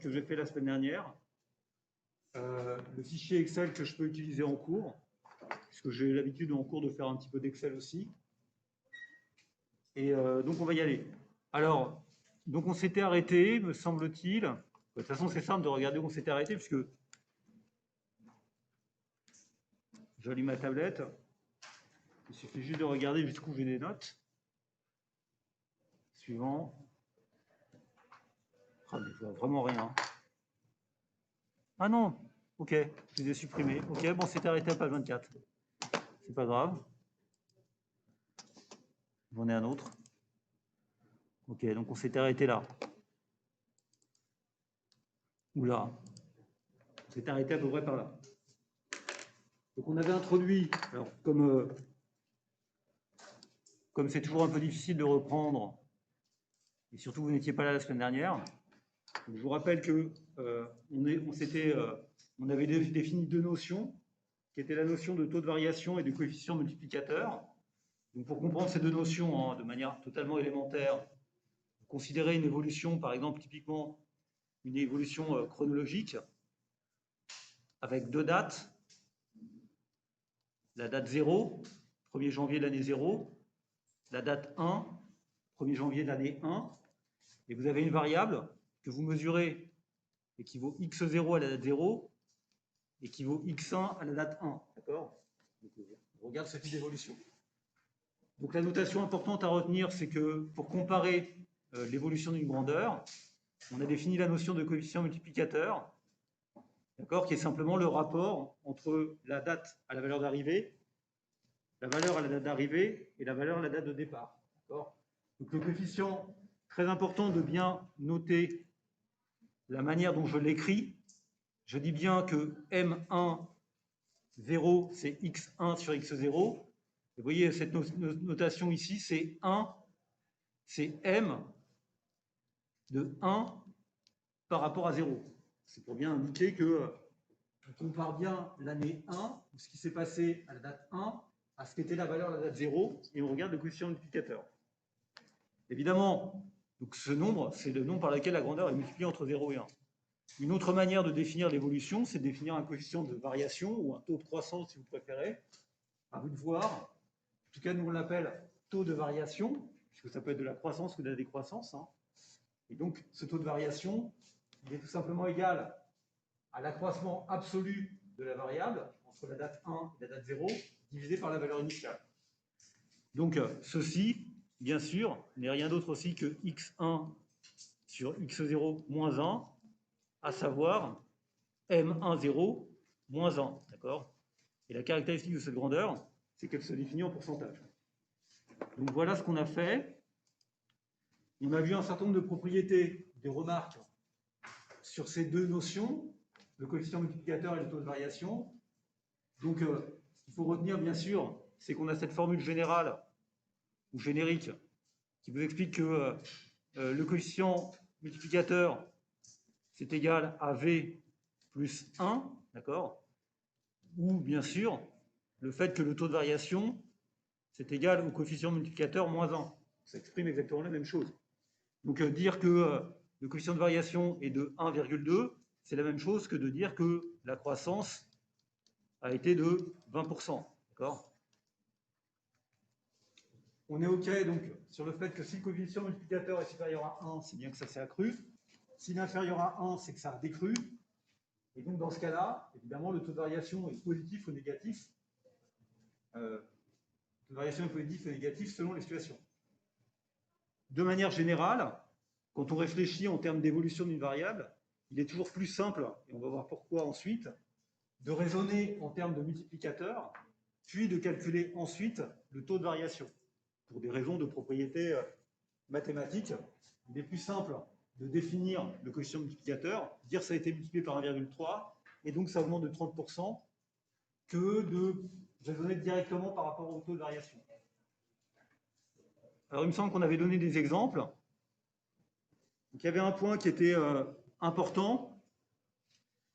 que j'ai fait la semaine dernière. Le fichier Excel que je peux utiliser en cours, puisque j'ai l'habitude en cours de faire un petit peu d'Excel aussi. Et donc, on va y aller. Alors, donc on s'était arrêté, me semble-t-il. De toute façon, c'est simple de regarder où on s'était arrêté, puisque j'allume ma tablette. Il suffit juste de regarder jusqu'où j'ai des notes. Suivant. Ah, mais je vois vraiment rien. Ah non, ok, je les ai supprimés. Ok, bon, c'est arrêté à page 24. C'est pas grave. J'en ai un autre. Ok, donc on s'était arrêté là. Oula. On s'était arrêté à peu près par là. Donc on avait introduit, alors comme c'est toujours un peu difficile de reprendre, et surtout vous n'étiez pas là la semaine dernière, je vous rappelle que on avait défini deux notions, qui étaient la notion de taux de variation et de coefficient multiplicateur. Donc pour comprendre ces deux notions de manière totalement élémentaire, considérer une évolution, par exemple, typiquement une évolution chronologique, avec deux dates, la date 0, 1er janvier de l'année 0, la date 1, 1er janvier de l'année 1, et vous avez une variable que vous mesurez et qui vaut x0 à la date 0 et qui vaut x1 à la date 1. D'accord? On regarde ce type d'évolution. Donc la notation importante à retenir, c'est que pour comparer l'évolution d'une grandeur, on a défini la notion de coefficient multiplicateur, d'accord, qui est simplement le rapport entre la date à la valeur d'arrivée, la valeur à la date d'arrivée et la valeur à la date de départ. D'accord? Donc le coefficient, très important de bien noter la manière dont je l'écris. Je dis bien que M1, 0, c'est x1 sur x0. Vous voyez, cette notation ici, c'est 1, c'est M de 1 par rapport à 0. C'est pour bien indiquer que on compare bien l'année 1, ce qui s'est passé à la date 1, à ce qu'était la valeur à la date 0, et on regarde le coefficient multiplicateur. Évidemment, donc ce nombre, c'est le nombre par lequel la grandeur est multipliée entre 0 et 1. Une autre manière de définir l'évolution, c'est de définir un coefficient de variation, ou un taux de croissance, si vous préférez. À vous de voir. En tout cas, nous, on l'appelle taux de variation, puisque ça peut être de la croissance ou de la décroissance. Et donc, ce taux de variation, il est tout simplement égal à l'accroissement absolu de la variable entre la date 1 et la date 0, divisé par la valeur initiale. Donc, ceci, bien sûr, n'est rien d'autre aussi que x1 sur x0 moins 1, à savoir m10 moins 1. D'accord? Et la caractéristique de cette grandeur, c'est qu'elle se définit en pourcentage. Donc, voilà ce qu'on a fait. On a vu un certain nombre de propriétés, des remarques sur ces deux notions, le coefficient multiplicateur et le taux de variation. Donc, ce qu'il faut retenir, bien sûr, c'est qu'on a cette formule générale ou générique qui vous explique que le coefficient multiplicateur, c'est égal à V plus 1, d'accord? Ou, bien sûr, le fait que le taux de variation, c'est égal au coefficient multiplicateur moins 1. Ça exprime exactement la même chose. Donc, dire que le coefficient de variation est de 1,2, c'est la même chose que de dire que la croissance a été de 20%. D'accord? On est OK donc sur le fait que si le coefficient multiplicateur est supérieur à 1, c'est bien que ça s'est accru. S'il est inférieur à 1, c'est que ça a décru. Et donc dans ce cas-là, évidemment, le taux de variation est positif ou négatif. Le taux de variation est positif ou négatif selon les situations. De manière générale, quand on réfléchit en termes d'évolution d'une variable, il est toujours plus simple, et on va voir pourquoi ensuite, de raisonner en termes de multiplicateur, puis de calculer ensuite le taux de variation. Pour des raisons de propriété mathématiques, il est plus simple de définir le coefficient multiplicateur, dire ça a été multiplié par 1,3, et donc ça augmente de 30%, que de raisonner directement par rapport au taux de variation. Alors il me semble qu'on avait donné des exemples. Donc, il y avait un point qui était important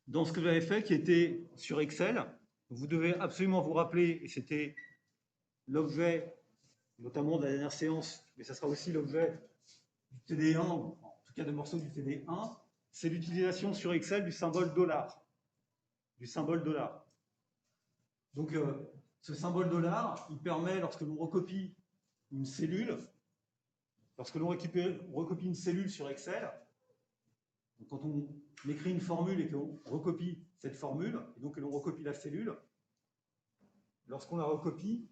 dans ce que j'avais fait, qui était sur Excel. Vous devez absolument vous rappeler, et c'était l'objet notamment de la dernière séance, mais ça sera aussi l'objet du TD1, en tout cas de morceaux du TD1, c'est l'utilisation sur Excel du symbole dollar. Du symbole dollar. Donc, ce symbole dollar, il permet, lorsque l'on recopie une cellule, lorsque l'on recopie une cellule sur Excel, donc quand on écrit une formule et qu'on recopie cette formule, et donc que l'on recopie la cellule, lorsqu'on la recopie,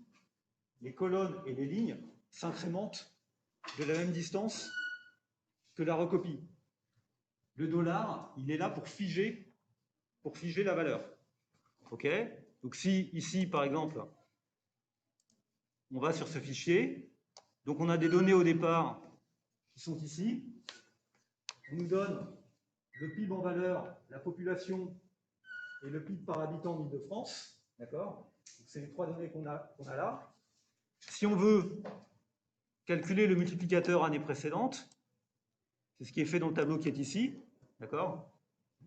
les colonnes et les lignes s'incrémentent de la même distance que la recopie. Le dollar, il est là pour figer la valeur. OK? Donc si ici, par exemple, on va sur ce fichier, donc on a des données au départ qui sont ici. On nous donne le PIB en valeur, la population et le PIB par habitant en Île-de-France. D'accord? C'est les trois données qu'on a là. Si on veut calculer le multiplicateur année précédente, c'est ce qui est fait dans le tableau qui est ici. D'accord?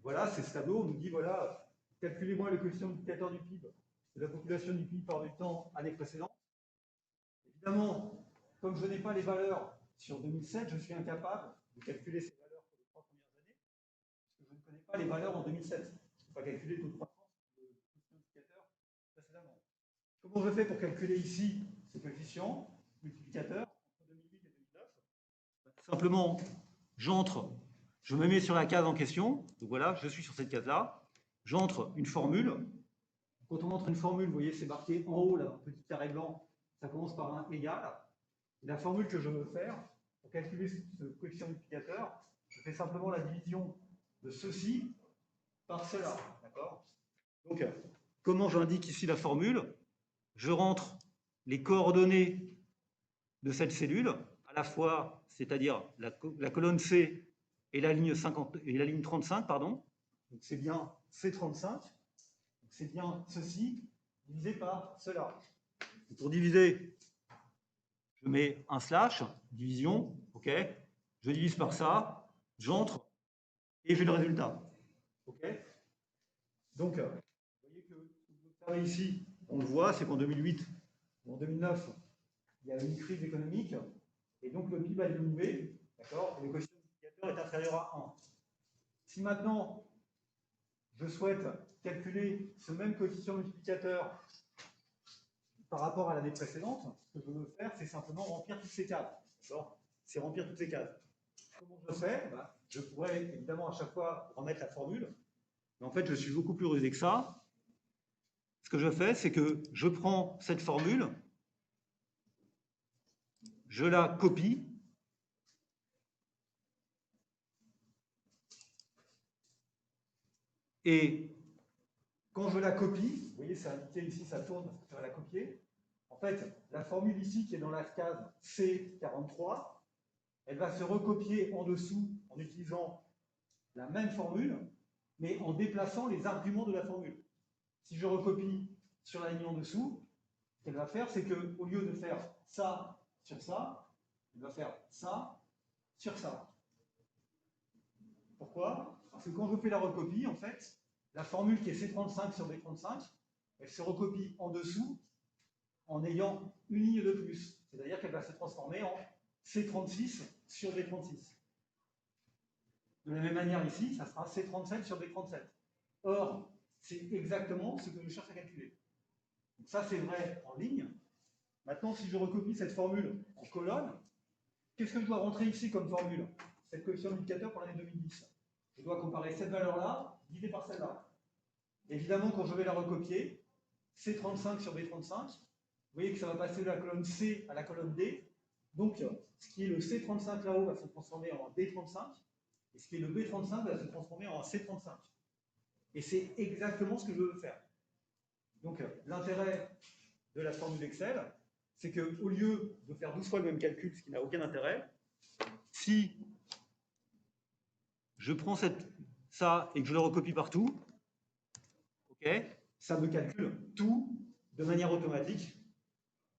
Voilà, c'est ce tableau. On nous dit, voilà, calculez-moi le coefficient multiplicateur du PIB de la population du PIB par habitant année précédente. Évidemment, comme je n'ai pas les valeurs sur 2007, je suis incapable de calculer ces valeurs pour les 3 premières années, parce que je ne connais pas les valeurs en 2007. Je ne peux pas calculer le taux de croissance de multiplicateur précédemment. Comment je fais pour calculer ici ce coefficient multiplicateur entre 2008 et 2009? Simplement, je me mets sur la case en question. Donc voilà, je suis sur cette case-là. J'entre une formule. Quand on entre une formule, vous voyez, c'est marqué en haut, là, un petit carré blanc, ça commence par un égal. Et la formule que je veux faire, pour calculer ce coefficient multiplicateur, je fais simplement la division de ceci par cela. D'accord? Donc, comment j'indique ici la formule? Je rentre les coordonnées de cette cellule, à la fois, c'est-à-dire la colonne C et la ligne 50 et la ligne 35, pardon. Donc c'est bien C35. C'est bien ceci divisé par cela. Et pour diviser, je mets un slash, division, ok. Je divise par ça, j'entre et j'ai le résultat. Ok. Donc, vous voyez que ce que vous ici, on le voit, c'est qu'en 2008 ou en 2009, il y a eu une crise économique et donc le PIB a diminué, d'accord, et le coefficient multiplicateur est inférieur à 1. Si maintenant je souhaite calculer ce même coefficient multiplicateur par rapport à l'année précédente, ce que je veux faire, c'est simplement remplir toutes ces cases. C'est remplir toutes ces cases. Comment je fais? Je pourrais évidemment à chaque fois remettre la formule, mais en fait, je suis beaucoup plus rusé que ça. Ce que je fais, c'est que je prends cette formule, je la copie, et quand je la copie, vous voyez, c'est indiqué ici, ça tourne parce que je vais la copier. En fait, la formule ici qui est dans la case C43, elle va se recopier en dessous en utilisant la même formule, mais en déplaçant les arguments de la formule. Si je recopie sur la ligne en dessous, ce qu'elle va faire, c'est qu'au lieu de faire ça sur ça, elle va faire ça sur ça. Pourquoi? Parce que quand je fais la recopie, en fait, la formule qui est C35 sur D35, elle se recopie en dessous en ayant une ligne de plus. C'est-à-dire qu'elle va se transformer en C36 sur D36. De la même manière ici, ça sera C37 sur D37. Or, c'est exactement ce que je cherche à calculer. Donc ça, c'est vrai en ligne. Maintenant, si je recopie cette formule en colonne, qu'est-ce que je dois rentrer ici comme formule? Cette coefficient multiplicateur pour l'année 2010. Je dois comparer cette valeur-là divisée par celle-là. Évidemment, quand je vais la recopier, C35 sur D35, vous voyez que ça va passer de la colonne C à la colonne D. Donc, ce qui est le C35 là-haut va se transformer en D35, et ce qui est le B35 va se transformer en C35. Et c'est exactement ce que je veux faire. Donc, l'intérêt de la formule Excel, c'est qu'au lieu de faire 12 fois le même calcul, ce qui n'a aucun intérêt, si je prends ça et que je le recopie partout, okay, ça me calcule tout de manière automatique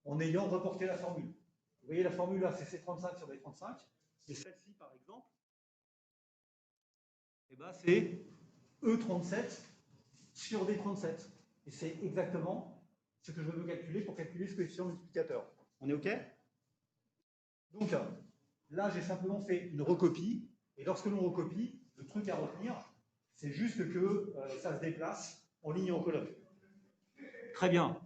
en ayant reporté la formule. Vous voyez, la formule là, c'est C35 sur D35, et celle-ci, par exemple, eh ben, c'est E37 sur D37. Et c'est exactement ce que je veux calculer pour calculer ce coefficient multiplicateur. On est OK? Donc, là, j'ai simplement fait une recopie, et lorsque l'on recopie, Le truc à retenir, c'est juste que ça se déplace en ligne et en colonne. Très bien.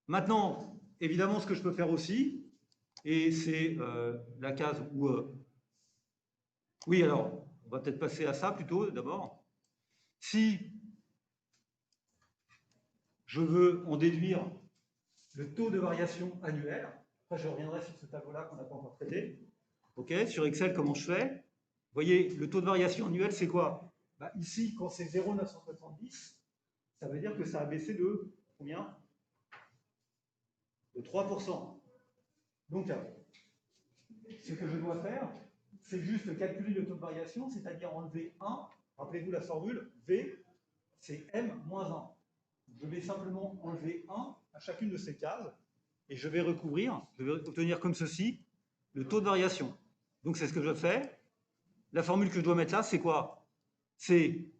Maintenant, évidemment, ce que je peux faire aussi, et c'est la case où... oui, alors, on va peut-être passer à ça plutôt, d'abord. Si je veux en déduire le taux de variation annuel, après je reviendrai sur ce tableau-là qu'on n'a pas encore traité. OK, sur Excel, comment je fais? Vous voyez, le taux de variation annuel, c'est quoi? Bah, ici, quand c'est 0,970, ça veut dire que ça a baissé de combien? De 3%. Donc, ce que je dois faire, c'est juste calculer le taux de variation, c'est-à-dire enlever 1. Rappelez-vous la formule, V, c'est M moins 1. Je vais simplement enlever 1 à chacune de ces cases, et je vais recouvrir, je vais obtenir comme ceci, le taux de variation. Donc, c'est ce que je fais. La formule que je dois mettre là, c'est quoi? C'est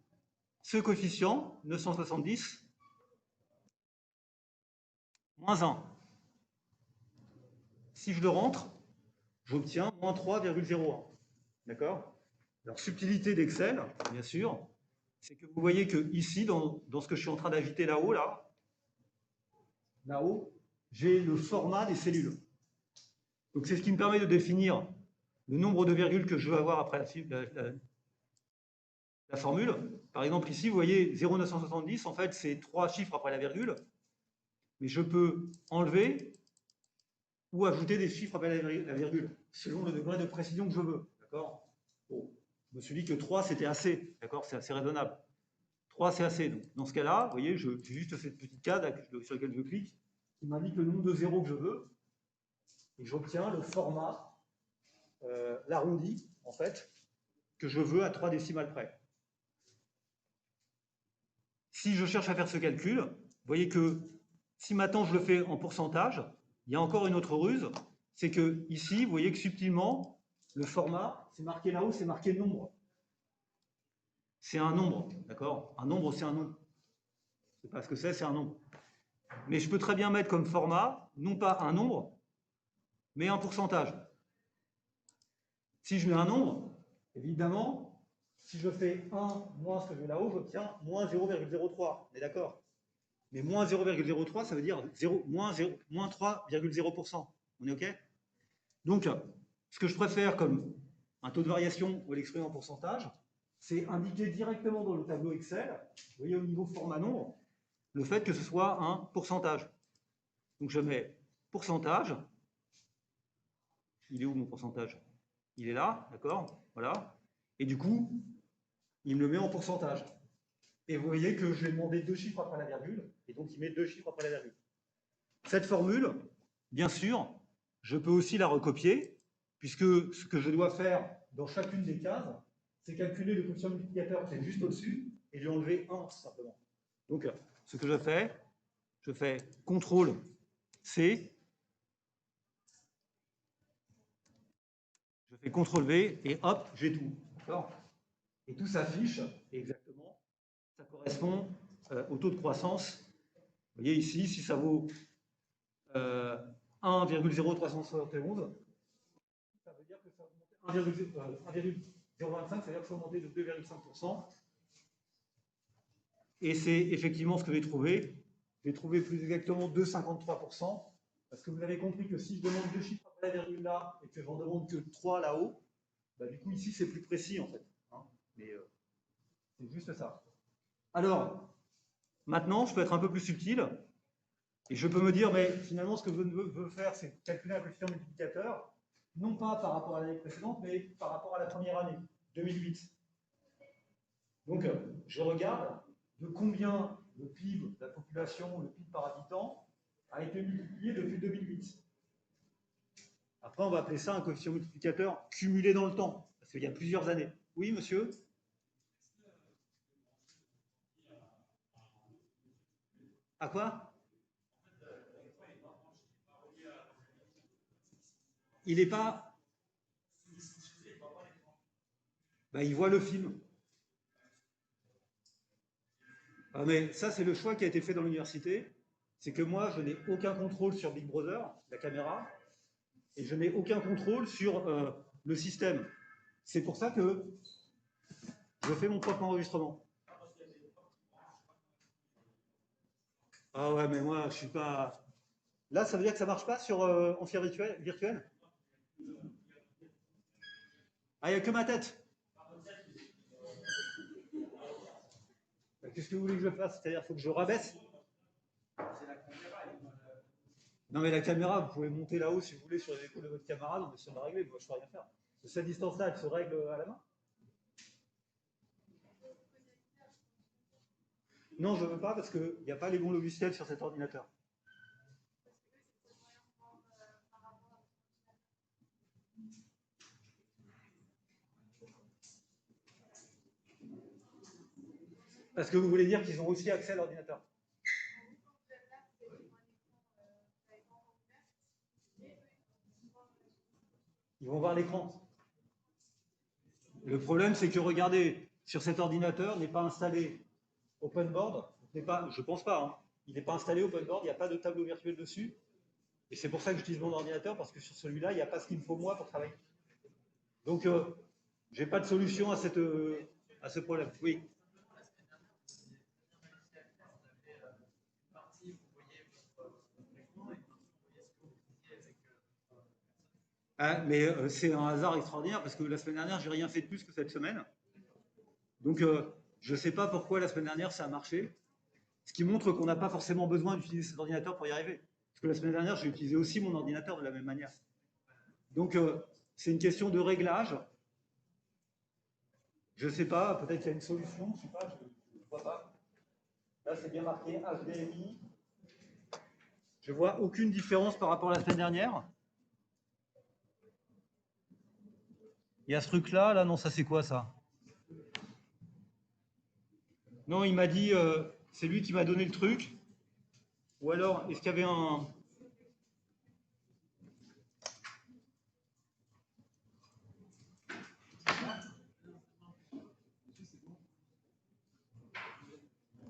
ce coefficient, 970, moins 1. Si je le rentre, j'obtiens moins 3,01. D'accord? Alors, subtilité d'Excel, bien sûr, c'est que vous voyez que ici, dans ce que je suis en train d'agiter là-haut, là-haut, j'ai le format des cellules. Donc, c'est ce qui me permet de définir le nombre de virgules que je veux avoir après la formule. Par exemple, ici, vous voyez 0,970, en fait, c'est 3 chiffres après la virgule, mais je peux enlever ou ajouter des chiffres après la virgule, selon le degré de précision que je veux. D'accord? Bon, je me suis dit que 3, c'était assez. D'accord? C'est assez raisonnable. 3, c'est assez. Donc, dans ce cas-là, vous voyez, j'ai juste cette petite case sur laquelle je clique, qui m'indique le nombre de zéros que je veux, et j'obtiens le format, l'arrondi, en fait, que je veux à 3 décimales près. Si je cherche à faire ce calcul, vous voyez que si maintenant je le fais en pourcentage, il y a encore une autre ruse, c'est que ici, vous voyez que subtilement, le format, c'est marqué là-haut, c'est marqué nombre. C'est un nombre, d'accord? Un nombre, c'est un nombre. Je ne sais pas ce que c'est un nombre. Mais je peux très bien mettre comme format, non pas un nombre, mais un pourcentage. Si je mets un nombre, évidemment, si je fais 1 moins ce que je mets là-haut, j'obtiens moins 0,03. On est d'accord? Mais moins 0,03, ça veut dire moins 3,0%. On est OK? Donc, ce que je préfère comme un taux de variation ou l'exprimer en pourcentage, c'est indiquer directement dans le tableau Excel, vous voyez au niveau format nombre, le fait que ce soit un pourcentage. Donc je mets pourcentage. Il est où mon pourcentage? Il est là, d'accord? Voilà. Et du coup, il me le met en pourcentage. Et vous voyez que je lui ai demandé 2 chiffres après la virgule, et donc il met 2 chiffres après la virgule. Cette formule, bien sûr, je peux aussi la recopier, puisque ce que je dois faire dans chacune des cases, c'est calculer le quotient multiplicateur qui est juste au-dessus, et lui enlever 1, simplement. Donc, ce que je fais CTRL-C, je fais CTRL-V, et hop, j'ai tout. D'accord? Et tout s'affiche exactement. Ça correspond au taux de croissance. Vous voyez ici, si ça vaut 1,0371, ça veut dire que ça va monter 1,025, ça veut dire que ça va monter de 2,5%. Et c'est effectivement ce que j'ai trouvé. J'ai trouvé plus exactement 2,53%, parce que vous avez compris que si je demande 2 chiffres après la virgule là, et que j'en demande que 3 là-haut, bah, du coup ici c'est plus précis en fait. Hein, mais c'est juste ça. Alors, maintenant, je peux être un peu plus subtil, et je peux me dire, mais finalement, ce que je veux faire, c'est calculer un coefficient multiplicateur, non pas par rapport à l'année précédente, mais par rapport à la première année, 2008. Donc, je regarde de combien le PIB de la population, le PIB par habitant, a été multiplié depuis 2008. Après, on va appeler ça un coefficient multiplicateur cumulé dans le temps, parce qu'il y a plusieurs années. Oui, monsieur? À quoi? Il n'est pas... Ben, il voit le film. Ah, mais ça, c'est le choix qui a été fait dans l'université. C'est que moi, je n'ai aucun contrôle sur Big Brother, la caméra, et je n'ai aucun contrôle sur le système. C'est pour ça que je fais mon propre enregistrement. Ah ouais, mais moi, je suis pas... Là, ça veut dire que ça marche pas sur Amphi virtuel? Ah, il n'y a que ma tête. Qu'est-ce que vous voulez que je fasse? C'est-à-dire qu'il faut que je rabaisse? Non, mais la caméra, vous pouvez monter là-haut si vous voulez sur les épaules de votre camarade, on essaie de la régler, moi je ne peux rien faire. Cette distance-là, elle se règle à la main? Non, je ne veux pas parce qu'il n'y a pas les bons logiciels sur cet ordinateur. Parce que vous voulez dire qu'ils ont aussi accès à l'ordinateur? Ils vont voir l'écran. Le problème, c'est que regardez, sur cet ordinateur n'est pas installé OpenBoard, je pense pas, hein. Il n'est pas installé OpenBoard, il n'y a pas de tableau virtuel dessus. Et c'est pour ça que j'utilise mon ordinateur, parce que sur celui-là, il n'y a pas ce qu'il me faut moi pour travailler. Donc, je n'ai pas de solution à ce problème. Oui. Ah, mais c'est un hasard extraordinaire, parce que la semaine dernière, j'ai rien fait de plus que cette semaine. Donc, je ne sais pas pourquoi la semaine dernière, ça a marché. Ce qui montre qu'on n'a pas forcément besoin d'utiliser cet ordinateur pour y arriver. Parce que la semaine dernière, j'ai utilisé aussi mon ordinateur de la même manière. Donc, c'est une question de réglage. Je ne sais pas, peut-être qu'il y a une solution, je ne sais pas, je ne vois pas. Là, c'est bien marqué HDMI. Je ne vois aucune différence par rapport à la semaine dernière. Il y a ce truc-là, là, non, ça c'est quoi ça? Non, il m'a dit, c'est lui qui m'a donné le truc. Ou alors, est-ce qu'il y avait un...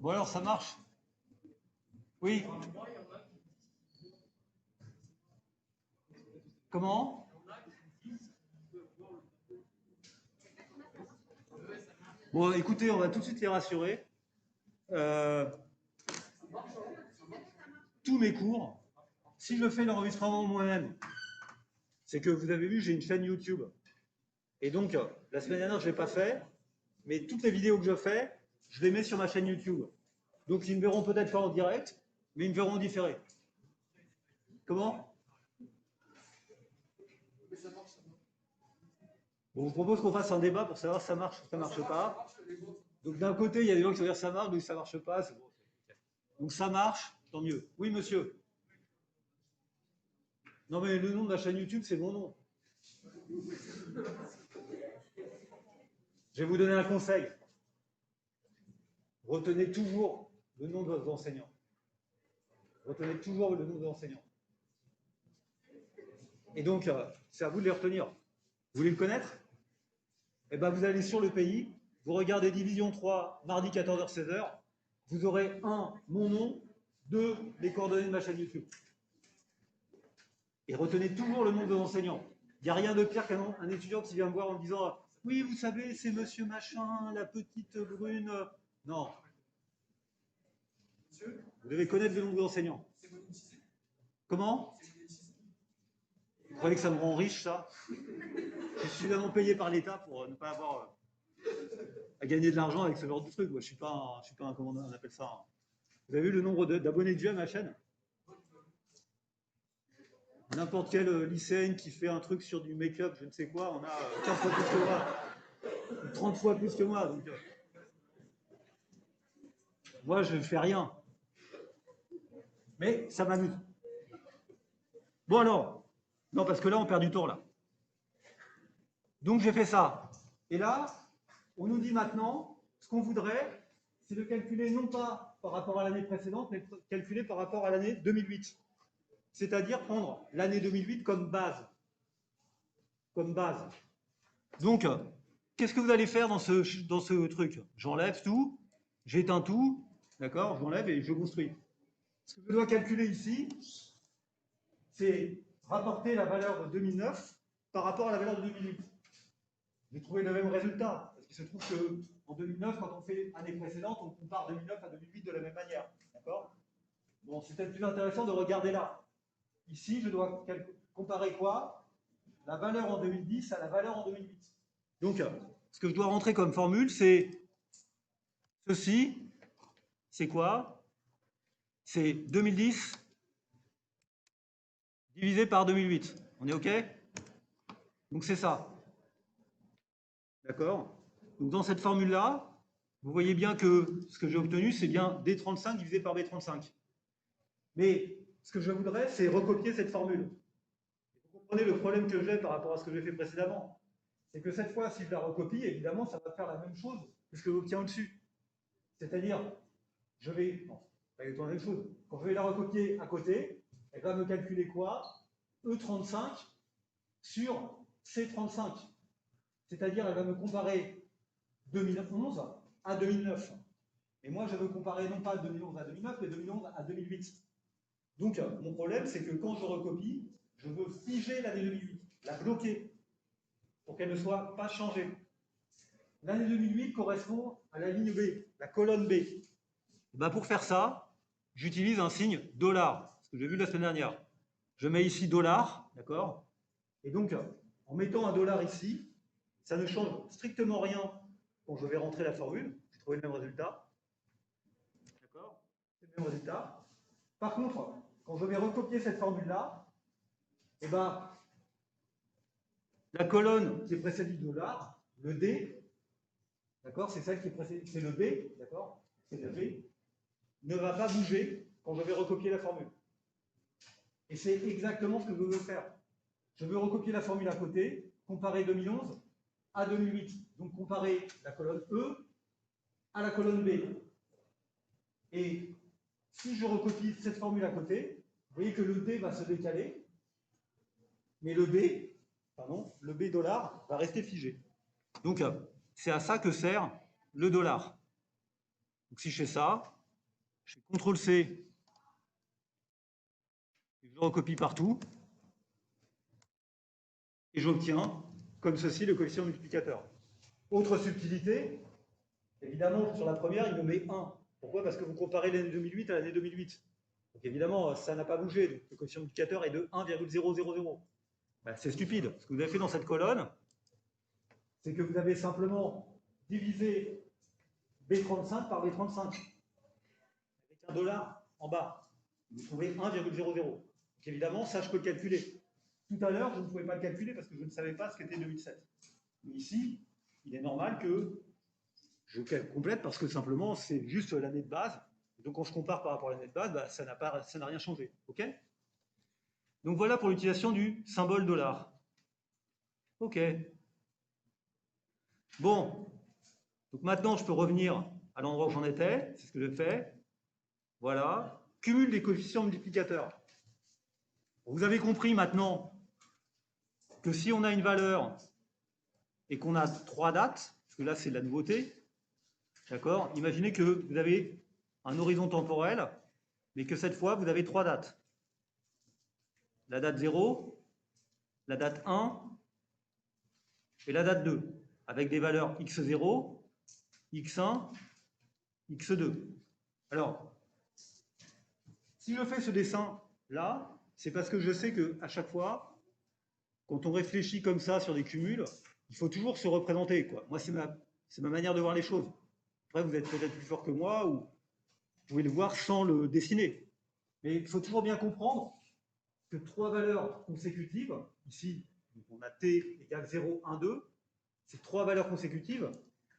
Bon alors, ça marche? Oui. Comment? Bon, écoutez, on va tout de suite les rassurer. Tous mes cours, si je fais l'enregistrement moi-même, c'est que vous avez vu, j'ai une chaîne YouTube. Et donc, la semaine dernière, je ne l'ai pas fait, mais toutes les vidéos que je fais, je les mets sur ma chaîne YouTube. Donc, ils me verront peut-être pas en direct, mais ils me verront en différé. Comment? Bon, je vous propose qu'on fasse un débat pour savoir si ça marche ou si ça ne marche pas. Donc, d'un côté, il y a des gens qui vont dire ça marche, donc ça ne marche pas. Bon. Donc, ça marche, tant mieux. Oui, monsieur? Non, mais le nom de ma chaîne YouTube, c'est mon nom. Je vais vous donner un conseil. Retenez toujours le nom de vos enseignants. Retenez toujours le nom de vos enseignants. Et donc, c'est à vous de les retenir. Vous voulez le connaître? Eh bien, vous allez sur le pays, vous regardez Division 3, mardi 14h-16h, vous aurez 1, mon nom, 2, les coordonnées de ma chaîne YouTube. Et retenez toujours le nom de vos enseignants. Il n'y a rien de pire qu'un étudiant qui vient me voir en me disant « Oui, vous savez, c'est monsieur machin, la petite brune. » Non. Vous devez connaître le nom de vos enseignants. Comment? Vous croyez que ça me rend riche, ça? Je suis suffisamment payé par l'État pour ne pas avoir à gagner de l'argent avec ce genre de truc. Moi, je suis pas un comment on appelle ça. Hein. Vous avez vu le nombre d'abonnés que j'ai à ma chaîne? N'importe quelle lycéenne qui fait un truc sur du make-up, je ne sais quoi, on a 15 fois plus que moi, 30 fois plus que moi. Donc, moi, je ne fais rien. Mais ça m'amuse. Bon alors, non, parce que là, on perd du temps, là. Donc, j'ai fait ça. Et là, on nous dit maintenant, ce qu'on voudrait, c'est de calculer non pas par rapport à l'année précédente, mais calculer par rapport à l'année 2008. C'est-à-dire prendre l'année 2008 comme base. Comme base. Donc, qu'est-ce que vous allez faire dans ce truc? J'enlève tout, j'éteins tout, d'accord? J'enlève et je construis. Ce que je dois calculer ici, c'est rapporter la valeur de 2009 par rapport à la valeur de 2008. j'ai trouvé le même résultat. Parce qu'il se trouve qu'en 2009, quand on fait année précédente, on compare 2009 à 2008 de la même manière. D'accord? Bon, c'est peut-être plus intéressant de regarder là. Ici, je dois comparer quoi? La valeur en 2010 à la valeur en 2008. Donc, ce que je dois rentrer comme formule, c'est ceci. C'est quoi? C'est 2010 divisé par 2008. On est OK? Donc, c'est ça. D'accord? Donc, dans cette formule-là, vous voyez bien que ce que j'ai obtenu, c'est bien D35 divisé par B35. Mais ce que je voudrais, c'est recopier cette formule. Vous comprenez le problème que j'ai par rapport à ce que j'ai fait précédemment. C'est que cette fois, si je la recopie, évidemment, ça va faire la même chose que ce que j'obtiens au-dessus. C'est-à-dire, je vais... Non, pas exactement la même chose. Quand je vais la recopier à côté, elle va me calculer quoi? E35 sur C35. C'est-à-dire, elle va me comparer 2011 à 2009. Et moi, je veux comparer non pas 2011 à 2009, mais 2011 à 2008. Donc, mon problème, c'est que quand je recopie, je veux figer l'année 2008, la bloquer, pour qu'elle ne soit pas changée. L'année 2008 correspond à la ligne B, la colonne B. Et ben pour faire ça, j'utilise un signe $, ce que j'ai vu la semaine dernière. Je mets ici $, d'accord? Et donc, en mettant un $, ici, ça ne change strictement rien quand je vais rentrer la formule. J'ai trouvé le même résultat. D'accord? C'est le même résultat. Par contre, quand je vais recopier cette formule-là, eh ben, la colonne qui est précédée du $, le D, d'accord, c'est celle qui est précédée, c'est le B, d'accord, c'est le B, ne va pas bouger quand je vais recopier la formule. Et c'est exactement ce que je veux faire. Je veux recopier la formule à côté, comparer 2011 à 2008. Donc comparer la colonne E à la colonne B. Et si je recopie cette formule à côté, vous voyez que le D va se décaler, mais le B, le B $ va rester figé. Donc, c'est à ça que sert le $. Donc, si je fais ça, je fais CTRL-C, je recopie partout, et j'obtiens, comme ceci, le coefficient multiplicateur. Autre subtilité, évidemment, sur la première, il me met 1. Pourquoi? Parce que vous comparez l'année 2008 à l'année 2008. Donc, évidemment, ça n'a pas bougé. Donc, le coefficient multiplicateur est de 1,000. Ben, c'est stupide. Ce que vous avez fait dans cette colonne, c'est que vous avez simplement divisé B35 par B35. Avec un $, en bas, vous trouvez 1,00. Donc évidemment, ça, je peux le calculer. Tout à l'heure, je ne pouvais pas le calculer parce que je ne savais pas ce qu'était 2007. Mais ici, il est normal que je complète parce que simplement, c'est juste l'année de base. Donc quand je compare par rapport à l'année de base, bah, ça n'a rien changé. OK? Donc voilà pour l'utilisation du symbole $. OK. Bon. Donc maintenant, je peux revenir à l'endroit où j'en étais. C'est ce que je fais. Voilà. Cumul des coefficients multiplicateurs. Vous avez compris maintenant que si on a une valeur et qu'on a 3 dates, parce que là c'est de la nouveauté, d'accord? Imaginez que vous avez un horizon temporel, mais que cette fois vous avez 3 dates. La date 0, la date 1 et la date 2, avec des valeurs x0, x1, x2. Alors, si je fais ce dessin là, c'est parce que je sais qu'à chaque fois, quand on réfléchit comme ça sur des cumuls, il faut toujours se représenter, quoi. Moi, c'est ma manière de voir les choses. Après, vous êtes peut-être plus fort que moi, ou vous pouvez le voir sans le dessiner. Mais il faut toujours bien comprendre que 3 valeurs consécutives, ici, on a t égale 0, 1, 2, c'est 3 valeurs consécutives,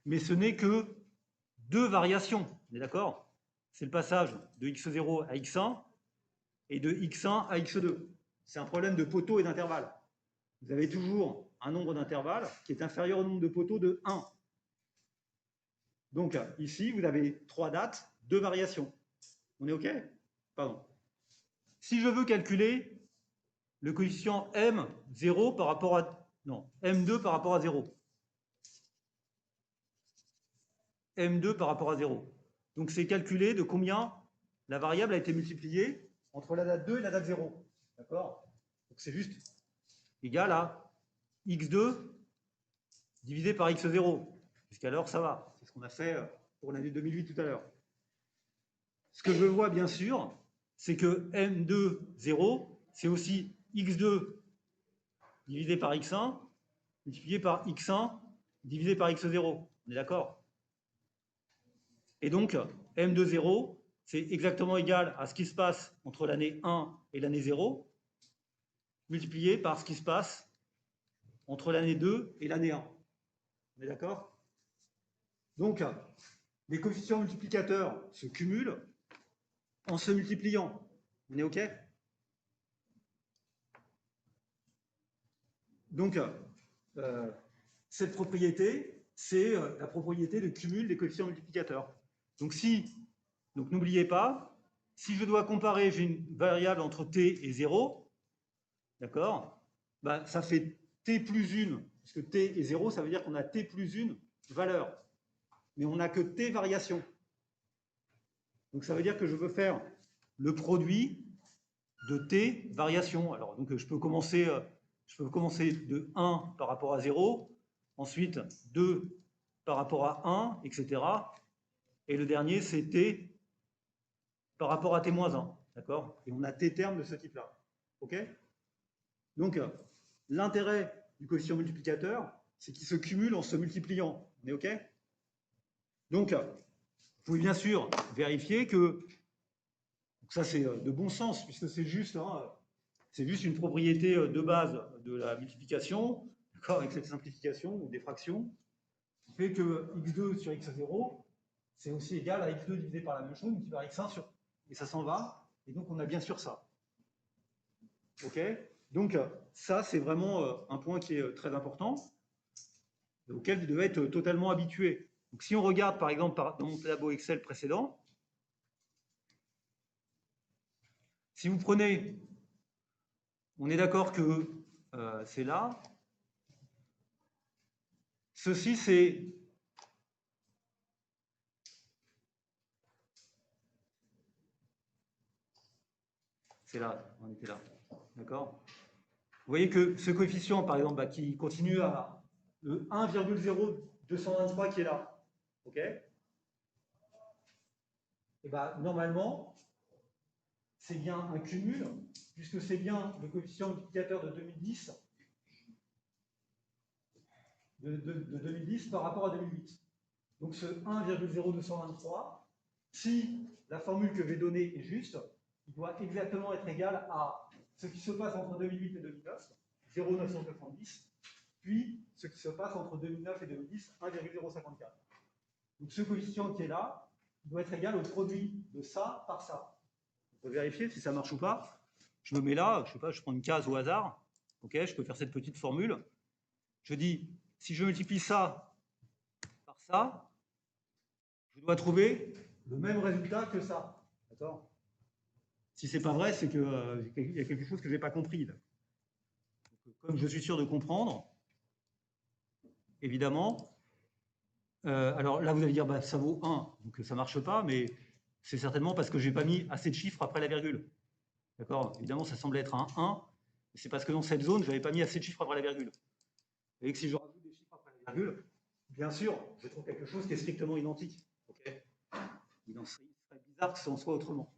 mais ce n'est que 2 variations. On est d'accord? C'est le passage de x0 à x1 et de x1 à x2. C'est un problème de poteau et d'intervalle. Vous avez toujours un nombre d'intervalles qui est inférieur au nombre de poteaux de 1. Donc ici, vous avez 3 dates, 2 variations. On est OK? Pardon. Si je veux calculer le coefficient M0 par rapport à... Non, M2 par rapport à 0. M2 par rapport à 0. Donc c'est calculé de combien la variable a été multipliée entre la date 2 et la date 0. D'accord? Donc c'est juste égal à x2 divisé par x0. Jusqu'alors, ça va. C'est ce qu'on a fait pour l'année 2008 tout à l'heure. Ce que je vois, bien sûr, c'est que M2, 0, c'est aussi x2 divisé par x1 multiplié par x1 divisé par x0. On est d'accord? Et donc, M2, 0, c'est exactement égal à ce qui se passe entre l'année 1 et l'année 0, multiplié par ce qui se passe entre l'année 2 et l'année 1. On est d'accord? Donc, les coefficients multiplicateurs se cumulent en se multipliant. On est OK? Donc, cette propriété, c'est la propriété de cumul des coefficients multiplicateurs. Donc, n'oubliez pas, si je dois comparer, j'ai une variable entre t et 0, d'accord? Bah, ça fait t plus 1, parce que t est 0, ça veut dire qu'on a t plus 1 valeur. Mais on n'a que t variations. Donc, ça veut dire que je veux faire le produit de t variations. Alors, donc, je peux commencer de 1 par rapport à 0, ensuite 2 par rapport à 1, etc. Et le dernier, c'est t par rapport à t-1. D'accord? Et on a t termes de ce type-là. OK? Donc, l'intérêt du coefficient multiplicateur, c'est qu'il se cumule en se multipliant. On est OK? Donc, vous pouvez bien sûr vérifier que ça, c'est de bon sens, puisque c'est juste une propriété de base de la multiplication, avec cette simplification ou des fractions, qui fait que x2 sur x0, c'est aussi égal à x2 divisé par la même chose, multiplié par x1 sur... Et ça s'en va, et donc on a bien sûr ça. OK? Donc ça, c'est vraiment un point qui est très important, auquel vous devez être totalement habitué. Donc si on regarde par exemple dans mon tableau Excel précédent, si vous prenez, on est d'accord que c'est là, ceci c'est là, on était là, d'accord? Vous voyez que ce coefficient, par exemple, qui continue à le 1,0223 qui est là, ok? Et bien, normalement, c'est bien un cumul, puisque c'est bien le coefficient multiplicateur de 2010, de 2010 par rapport à 2008. Donc ce 1,0223, si la formule que je vais donner est juste, il doit exactement être égal à ce qui se passe entre 2008 et 2009, 0,970, puis ce qui se passe entre 2009 et 2010, 1,054. Donc ce coefficient qui est là, il doit être égal au produit de ça par ça. On peut vérifier si ça marche ou pas. Je me mets là, je sais pas, je prends une case au hasard. Ok, je peux faire cette petite formule. Je dis, si je multiplie ça par ça, je dois trouver le même résultat que ça. D'accord? Si c'est pas vrai, c'est qu'il y a quelque chose que je n'ai pas compris. Là. Donc, comme je suis sûr de comprendre, évidemment, alors là, vous allez dire, bah, ça vaut 1, donc ça ne marche pas, mais c'est certainement parce que je n'ai pas mis assez de chiffres après la virgule. D'accord? Évidemment, ça semble être un 1, c'est parce que dans cette zone, je n'avais pas mis assez de chiffres après la virgule. Vous voyez que si je rajoute des chiffres après la virgule, bien sûr, je trouve quelque chose qui est strictement identique. Okay, il serait bizarre que ce en soit autrement.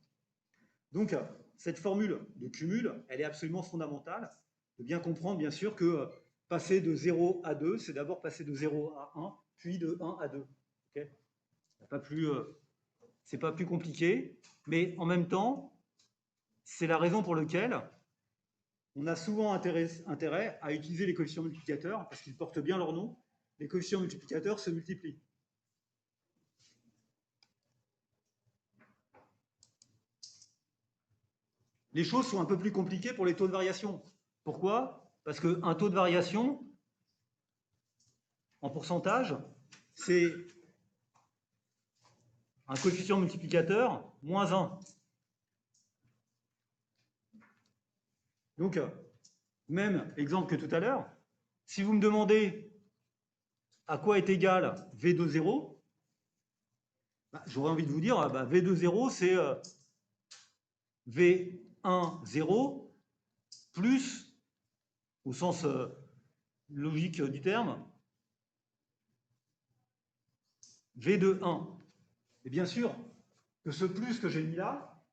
Donc, cette formule de cumul, elle est absolument fondamentale de bien comprendre, bien sûr, que passer de 0 à 2, c'est d'abord passer de 0 à 1, puis de 1 à 2. Okay, c'est pas plus compliqué, mais en même temps, c'est la raison pour laquelle on a souvent intérêt à utiliser les coefficients multiplicateurs, parce qu'ils portent bien leur nom. Les coefficients multiplicateurs se multiplient. Les choses sont un peu plus compliquées pour les taux de variation. Pourquoi? Parce qu'un taux de variation, en pourcentage, c'est un coefficient multiplicateur moins 1. Donc, même exemple que tout à l'heure, si vous me demandez à quoi est égal V de 0, bah, j'aurais envie de vous dire, bah, V de 0, c'est V1, 0, plus, au sens logique du terme, V de 1. Et bien sûr que ce plus que j'ai mis là,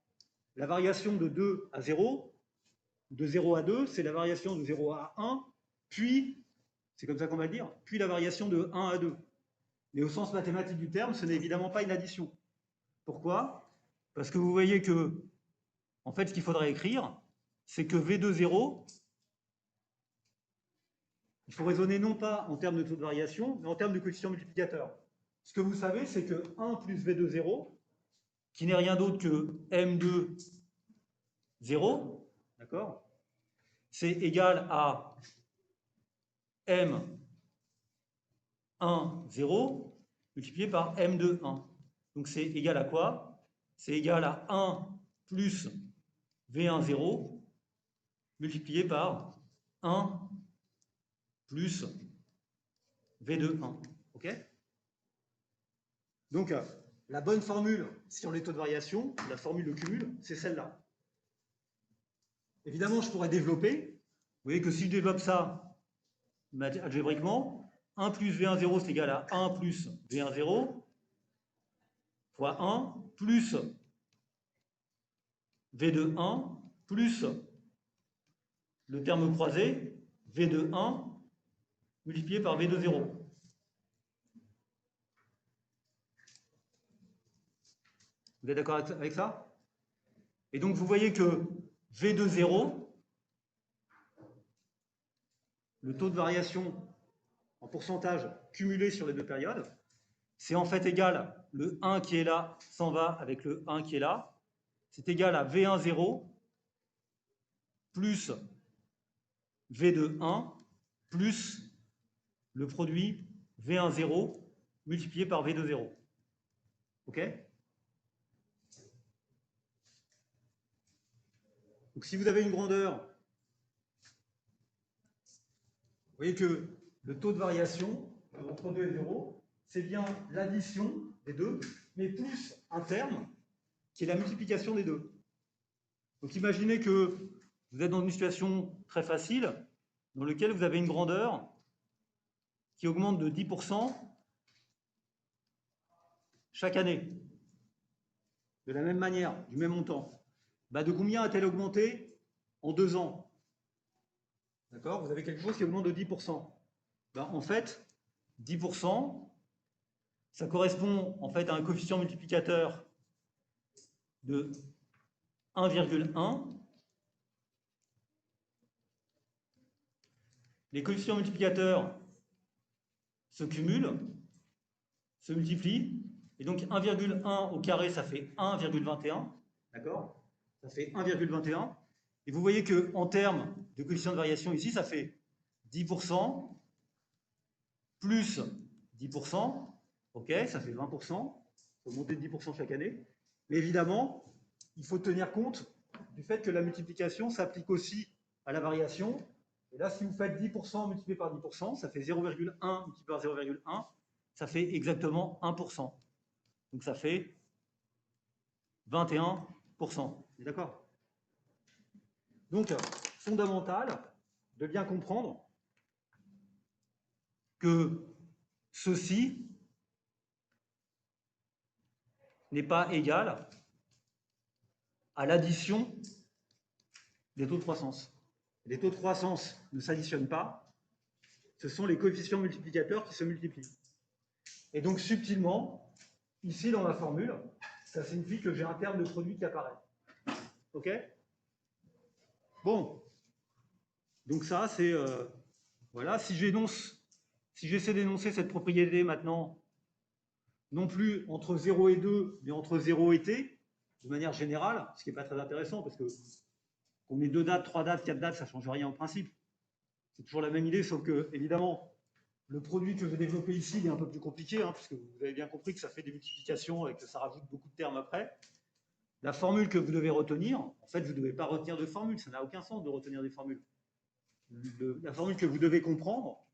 la variation de 2 à 0, de 0 à 2, c'est la variation de 0 à 1, puis, c'est comme ça qu'on va le dire, puis la variation de 1 à 2. Mais au sens mathématique du terme, ce n'est évidemment pas une addition. Pourquoi? Parce que vous voyez que, en fait, ce qu'il faudrait écrire, c'est que V de 0, il faut raisonner non pas en termes de taux de variation, mais en termes de coefficient multiplicateur. Ce que vous savez, c'est que 1 plus V de 0, qui n'est rien d'autre que M2 0, d'accord, c'est égal à M1 0 multiplié par M2 1. Donc c'est égal à quoi? C'est égal à 1 plus V1 0 multiplié par 1 plus V2 1. OK? Donc, la bonne formule, si on est taux de variation, la formule de cumul, c'est celle-là. Évidemment, je pourrais développer. Vous voyez que si je développe ça algébriquement, 1 plus V1 0, c'est égal à 1 plus V1 0 fois 1 plus V2 1 plus le terme croisé, V2 1 multiplié par V2 0. Vous êtes d'accord avec ça? Et donc, vous voyez que V2 0, le taux de variation en pourcentage cumulé sur les deux périodes, c'est en fait égal, le 1 qui est là s'en va avec le 1 qui est là, c'est égal à V1 0 plus V2 1 plus le produit V1 0 multiplié par V2 0. OK? Donc si vous avez une grandeur, vous voyez que le taux de variation entre 2 et 0, c'est bien l'addition des deux, mais plus un terme qui est la multiplication des deux. Donc imaginez que vous êtes dans une situation très facile dans laquelle vous avez une grandeur qui augmente de 10% chaque année, de la même manière, du même montant. Bah, de combien a-t-elle augmenté en 2 ans? D'accord? Vous avez quelque chose qui augmente de 10%. Bah, en fait, 10%, ça correspond en fait à un coefficient multiplicateur de 1,1. Les coefficients multiplicateurs se cumulent, se multiplient, et donc 1,1 au carré, ça fait 1,21, d'accord? Ça fait 1,21. Et vous voyez qu'en termes de coefficient de variation ici, ça fait 10% plus 10%, ok, ça fait 20%, il faut monter de 10% chaque année. Mais évidemment, il faut tenir compte du fait que la multiplication s'applique aussi à la variation. Et là, si vous faites 10% multiplié par 10%, ça fait 0,1 multiplié par 0,1, ça fait exactement 1%. Donc ça fait 21%. D'accord? Donc, fondamental de bien comprendre que ceci n'est pas égal à l'addition des taux de croissance. Les taux de croissance ne s'additionnent pas, ce sont les coefficients multiplicateurs qui se multiplient. Et donc, subtilement, ici dans la formule, ça signifie que j'ai un terme de produit qui apparaît. OK? Bon. Donc ça, c'est... voilà, si j'essaie d'énoncer cette propriété maintenant, non plus entre 0 et 2, mais entre 0 et t, de manière générale, ce qui n'est pas très intéressant, parce que qu'on ait 2 dates, 3 dates, 4 dates, ça ne change rien en principe. C'est toujours la même idée, sauf que, évidemment, le produit que je vais développer ici, il est un peu plus compliqué, hein, puisque vous avez bien compris que ça fait des multiplications et que ça rajoute beaucoup de termes après. La formule que vous devez retenir, en fait, vous ne devez pas retenir de formule, ça n'a aucun sens de retenir des formules. La formule que vous devez comprendre,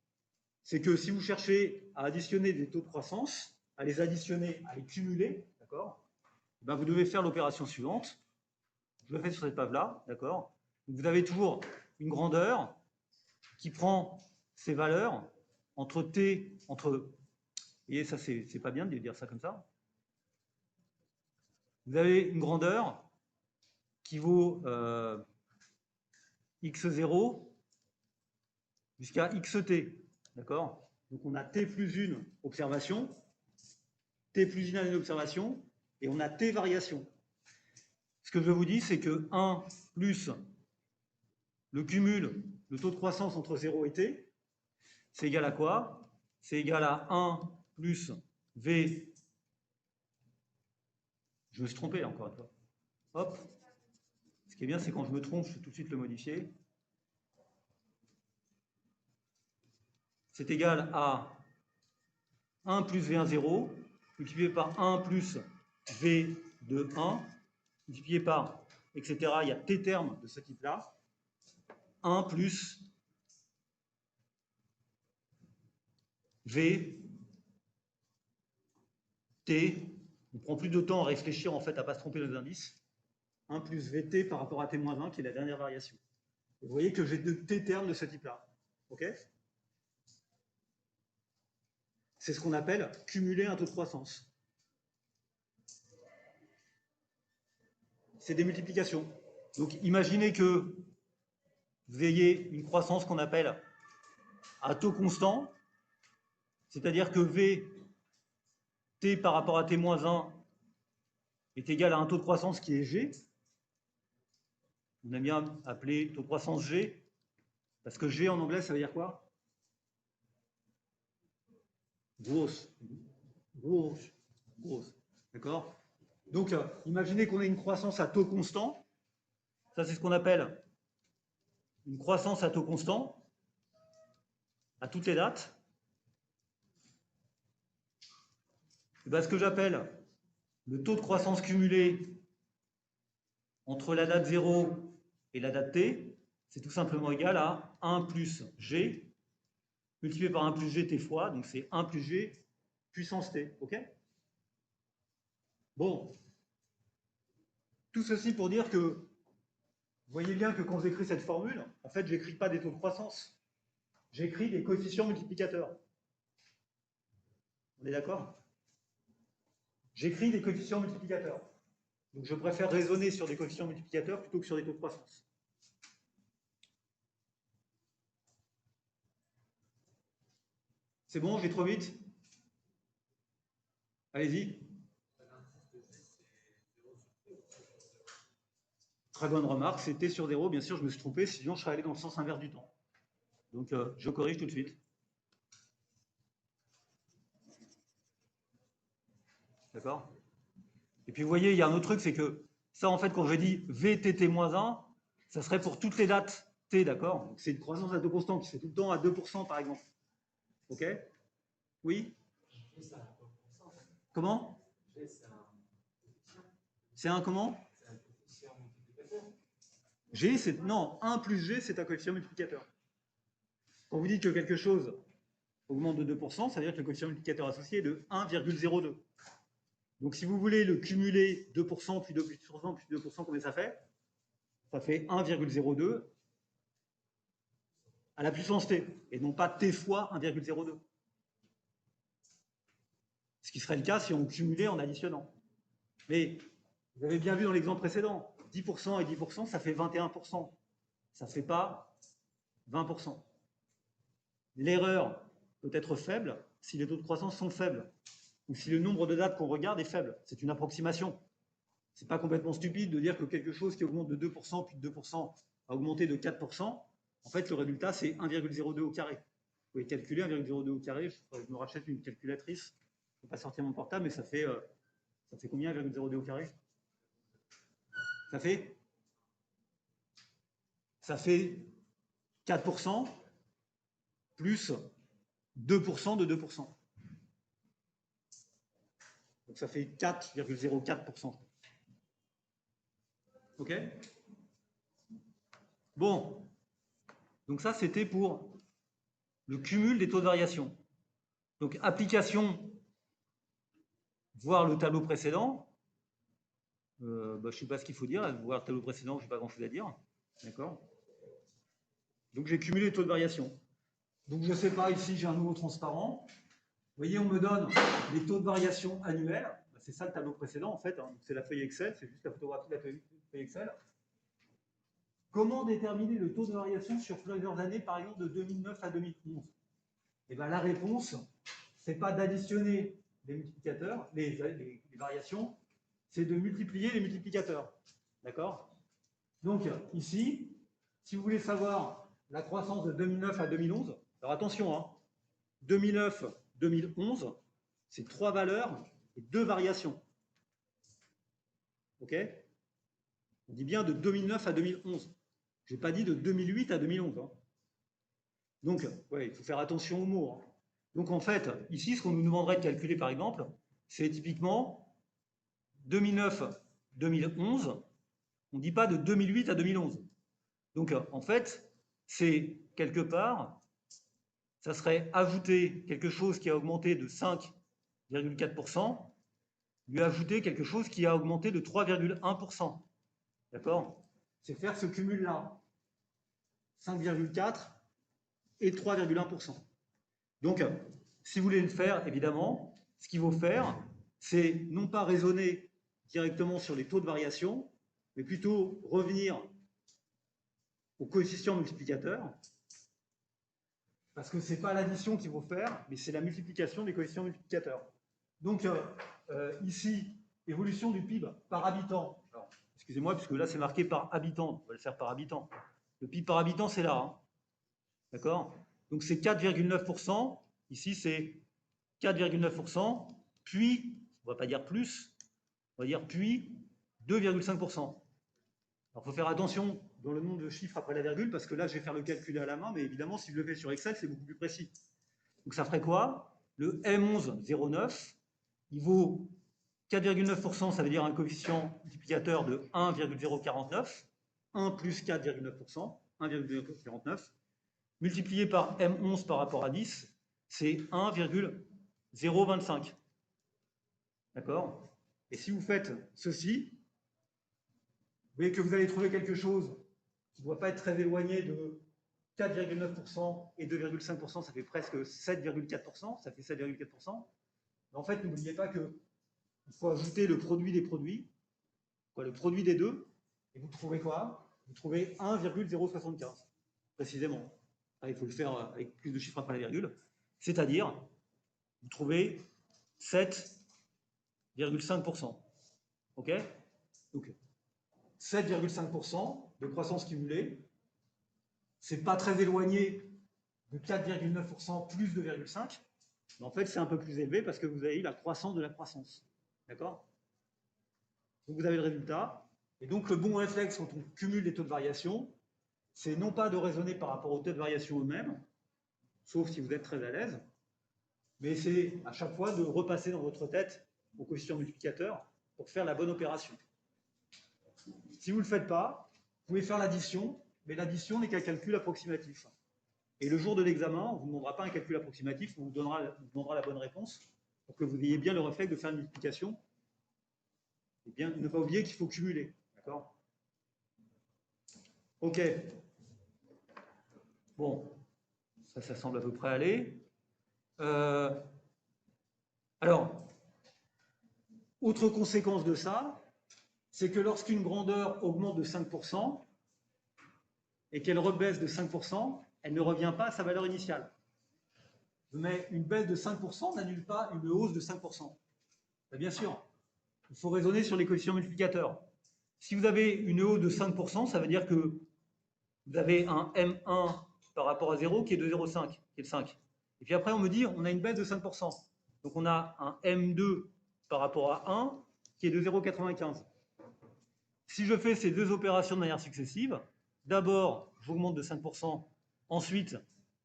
c'est que si vous cherchez à additionner des taux de croissance, à les additionner, à les cumuler, d'accord, ben vous devez faire l'opération suivante. Je le fais sur cette page-là, d'accord. Vous avez toujours une grandeur qui prend ces valeurs entre t, entre Et ça, c'est pas bien de dire ça comme ça. Vous avez une grandeur qui vaut x0 jusqu'à xt. D'accord? Donc on a t plus une observation, t plus une année d'observation, et on a t variations. Ce que je vous dis, c'est que 1 plus le cumul, le taux de croissance entre 0 et t, c'est égal à quoi? C'est égal à 1 plus v. Je me suis trompé là, encore une fois. Hop. Ce qui est bien, c'est quand je me trompe, je peux tout de suite le modifier. C'est égal à 1 plus V1, 0, multiplié par 1 plus V de 1, multiplié par, etc. Il y a t termes de ce type-là. 1 plus V, t. On prend plus de temps à réfléchir, en fait, à ne pas se tromper dans les indices. 1 plus Vt par rapport à t-1, qui est la dernière variation. Vous voyez que j'ai deux t termes de ce type-là. OK? C'est ce qu'on appelle cumuler un taux de croissance. C'est des multiplications. Donc imaginez que vous ayez une croissance qu'on appelle à taux constant, c'est-à-dire que V, t par rapport à t-1 est égal à un taux de croissance qui est G. On aime bien appeler taux de croissance G, parce que G en anglais, ça veut dire quoi? Grosse. Grosse. Grosse. D'accord? Donc, imaginez qu'on ait une croissance à taux constant. Ça, c'est ce qu'on appelle une croissance à taux constant, à toutes les dates. Et bien, ce que j'appelle le taux de croissance cumulé entre la date 0 et la date t, c'est tout simplement égal à 1 plus g multiplié par 1 plus g t fois, donc c'est 1 plus g puissance t, ok? Bon, tout ceci pour dire que vous voyez bien que quand j'écris cette formule, en fait, je n'écris pas des taux de croissance, j'écris des coefficients multiplicateurs. On est d'accord? J'écris des coefficients multiplicateurs. Donc je préfère raisonner sur des coefficients multiplicateurs plutôt que sur des taux de croissance. C'est bon, je vais trop vite? Allez-y. Très bonne remarque, c'était sur 0, bien sûr, je me suis trompé, sinon je serais allé dans le sens inverse du temps. Donc je corrige tout de suite. D'accord? Et puis vous voyez, il y a un autre truc, c'est que ça, en fait, quand je dis VTT-1, ça serait pour toutes les dates T, d'accord? C'est une croissance à taux constant qui se fait tout le temps à 2%, par exemple. OK? Oui? Comment? C'est un comment? G, c'est... Non, 1 plus G, c'est un coefficient multiplicateur. Quand vous dites que quelque chose augmente de 2%, ça veut dire que le coefficient multiplicateur associé est de 1,02. Donc si vous voulez le cumuler 2%, puis 2%, puis 2%, combien ça fait? Ça fait 1,02 à la puissance t, et non pas t fois 1,02. Ce qui serait le cas si on cumulait en additionnant. Mais vous avez bien vu dans l'exemple précédent, 10% et 10%, ça fait 21%. Ça ne fait pas 20%. L'erreur peut être faible si les taux de croissance sont faibles, ou si le nombre de dates qu'on regarde est faible. C'est une approximation. Ce n'est pas complètement stupide de dire que quelque chose qui augmente de 2%, puis de 2%, a augmenté de 4%. En fait, le résultat, c'est 1,02 au carré. Vous pouvez calculer 1,02 au carré. Je me rachète une calculatrice. Je ne vais pas sortir mon portable, mais ça fait combien 1,02 au carré? Ça fait 4% plus 2% de 2%. Donc ça fait 4,04%. OK? Bon. Donc ça, c'était pour le cumul des taux de variation. Donc application, voir le tableau précédent. Je ne sais pas ce qu'il faut dire. Voir le tableau précédent, je n'ai pas grand-chose à dire. D'accord? Donc j'ai cumulé les taux de variation. Donc je ne sais pas, ici j'ai un nouveau transparent. voyez, on me donne les taux de variation annuels. C'est ça le tableau précédent, en fait. Hein. C'est la feuille Excel, c'est juste la photographie de la feuille Excel. Comment déterminer le taux de variation sur plusieurs années, par exemple de 2009 à 2011? Et bien, la réponse, ce n'est pas d'additionner les multiplicateurs, les variations, c'est de multiplier les multiplicateurs. D'accord? Donc, ici, si vous voulez savoir la croissance de 2009 à 2011, alors attention, hein, 2009-2011, c'est 3 valeurs et 2 variations. OK? On dit bien de 2009 à 2011. Je n'ai pas dit de 2008 à 2011. Hein. Donc, ouais, il faut faire attention aux mots. Hein. Donc, en fait, ici, ce qu'on nous demanderait de calculer, par exemple, c'est typiquement 2009-2011. On ne dit pas de 2008 à 2011. Donc, en fait, c'est quelque part, ça serait ajouter quelque chose qui a augmenté de 5,4%, lui ajouter quelque chose qui a augmenté de 3,1%. D'accord? C'est faire ce cumul-là. 5,4 et 3,1%. Donc, si vous voulez le faire, évidemment, ce qu'il faut faire, c'est non pas raisonner directement sur les taux de variation, mais plutôt revenir au coefficient multiplicateur, parce que ce n'est pas l'addition qu'il faut faire, mais c'est la multiplication des coefficients multiplicateurs. Donc, ici, évolution du PIB par habitant. Excusez-moi, puisque là, c'est marqué par habitant. On va le faire par habitant. Le PIB par habitant, c'est là. Hein. D'accord? Donc, c'est 4,9%. Ici, c'est 4,9%. Puis, on ne va pas dire plus, on va dire puis 2,5%. Alors, il faut faire attention dans le nombre de chiffres après la virgule, parce que là, je vais faire le calcul à la main, mais évidemment, si je le fais sur Excel, c'est beaucoup plus précis. Donc, ça ferait quoi? Le M11,09, il vaut 4,9%, ça veut dire un coefficient multiplicateur de 1,049, 1 plus 4,9%, 1,049, multiplié par M11 par rapport à 10, c'est 1,025. D'accord? Et si vous faites ceci, vous voyez que vous allez trouver quelque chose qui ne doit pas être très éloigné de 4,9% et 2,5%, ça fait presque 7,4%, ça fait 7,4%. Mais en fait, n'oubliez pas qu'il faut ajouter le produit des produits, le produit des deux, et vous trouvez quoi? Vous trouvez 1,075, précisément. Ah, il faut le faire avec plus de chiffres après la virgule. C'est-à-dire, vous trouvez 7,5%. OK? Donc, 7,5% de croissance cumulée, c'est pas très éloigné de 4,9% plus 2,5%, mais en fait, c'est un peu plus élevé parce que vous avez eu la croissance de la croissance. D'accord? Donc, vous avez le résultat. Et donc, le bon réflexe quand on cumule les taux de variation, c'est non pas de raisonner par rapport aux taux de variation eux-mêmes, sauf si vous êtes très à l'aise, mais c'est à chaque fois de repasser dans votre tête au coefficient multiplicateur pour faire la bonne opération. Si vous ne le faites pas, vous pouvez faire l'addition, mais l'addition n'est qu'un calcul approximatif. Et le jour de l'examen, on ne vous demandera pas un calcul approximatif, on vous demandera la bonne réponse pour que vous ayez bien le réflexe de faire une multiplication. Et bien, ne pas oublier qu'il faut cumuler. D'accord? OK. Bon, ça semble à peu près aller. Alors, autre conséquence de ça, c'est que lorsqu'une grandeur augmente de 5% et qu'elle rebaisse de 5%, elle ne revient pas à sa valeur initiale. Mais une baisse de 5% n'annule pas une hausse de 5%. Bien sûr, il faut raisonner sur les coefficients multiplicateurs. Si vous avez une hausse de 5%, ça veut dire que vous avez un M1 par rapport à 0 qui est de 0,5, qui est de 5. Et puis après, on me dit, on a une baisse de 5%. Donc on a un M2 par rapport à 1 qui est de 0,95. Si je fais ces deux opérations de manière successive, d'abord, j'augmente de 5%, ensuite,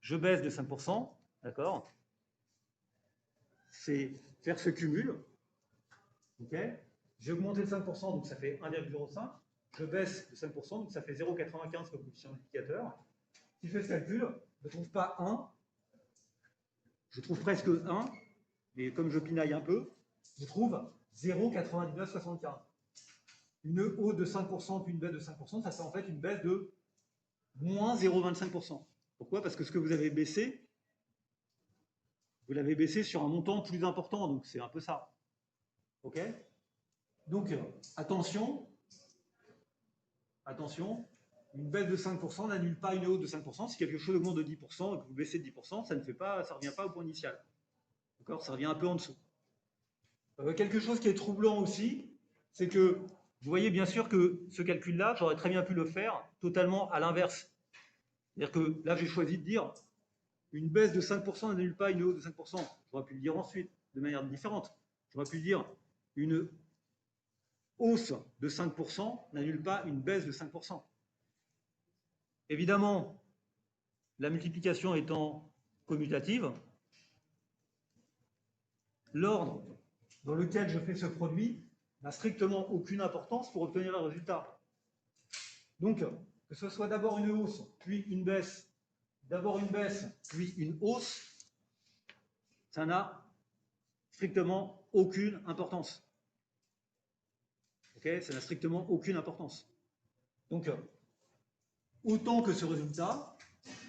je baisse de 5%, d'accord? C'est faire ce cumul. Ok? J'ai augmenté de 5%, donc ça fait 1,05. Je baisse de 5%, donc ça fait 0,95 comme coefficient multiplicateur. Si je fais ce calcul, je ne trouve pas 1, je trouve presque 1, mais comme je pinaille un peu, je trouve 0,9975. Une hausse de 5% puis une baisse de 5%, ça fait en fait une baisse de moins 0,25%. Pourquoi? Parce que ce que vous avez baissé, vous l'avez baissé sur un montant plus important, donc c'est un peu ça. OK? Donc, attention, une baisse de 5% n'annule pas une hausse de 5%. Si quelque chose augmente de 10% et que vous baissez de 10%, ça ne revient pas au point initial. D'accord? Ça revient un peu en dessous. Quelque chose qui est troublant aussi, c'est que vous voyez bien sûr que ce calcul-là, j'aurais très bien pu le faire totalement à l'inverse. C'est-à-dire que là, j'ai choisi de dire une baisse de 5% n'annule pas une hausse de 5%. J'aurais pu le dire ensuite, de manière différente. J'aurais pu dire une hausse de 5% n'annule pas une baisse de 5%. Évidemment, la multiplication étant commutative, l'ordre dans lequel je fais ce produit n'a strictement aucune importance pour obtenir le résultat. Donc, que ce soit d'abord une hausse, puis une baisse, d'abord une baisse, puis une hausse, ça n'a strictement aucune importance. Okay, ça n'a strictement aucune importance. Donc, autant que ce résultat,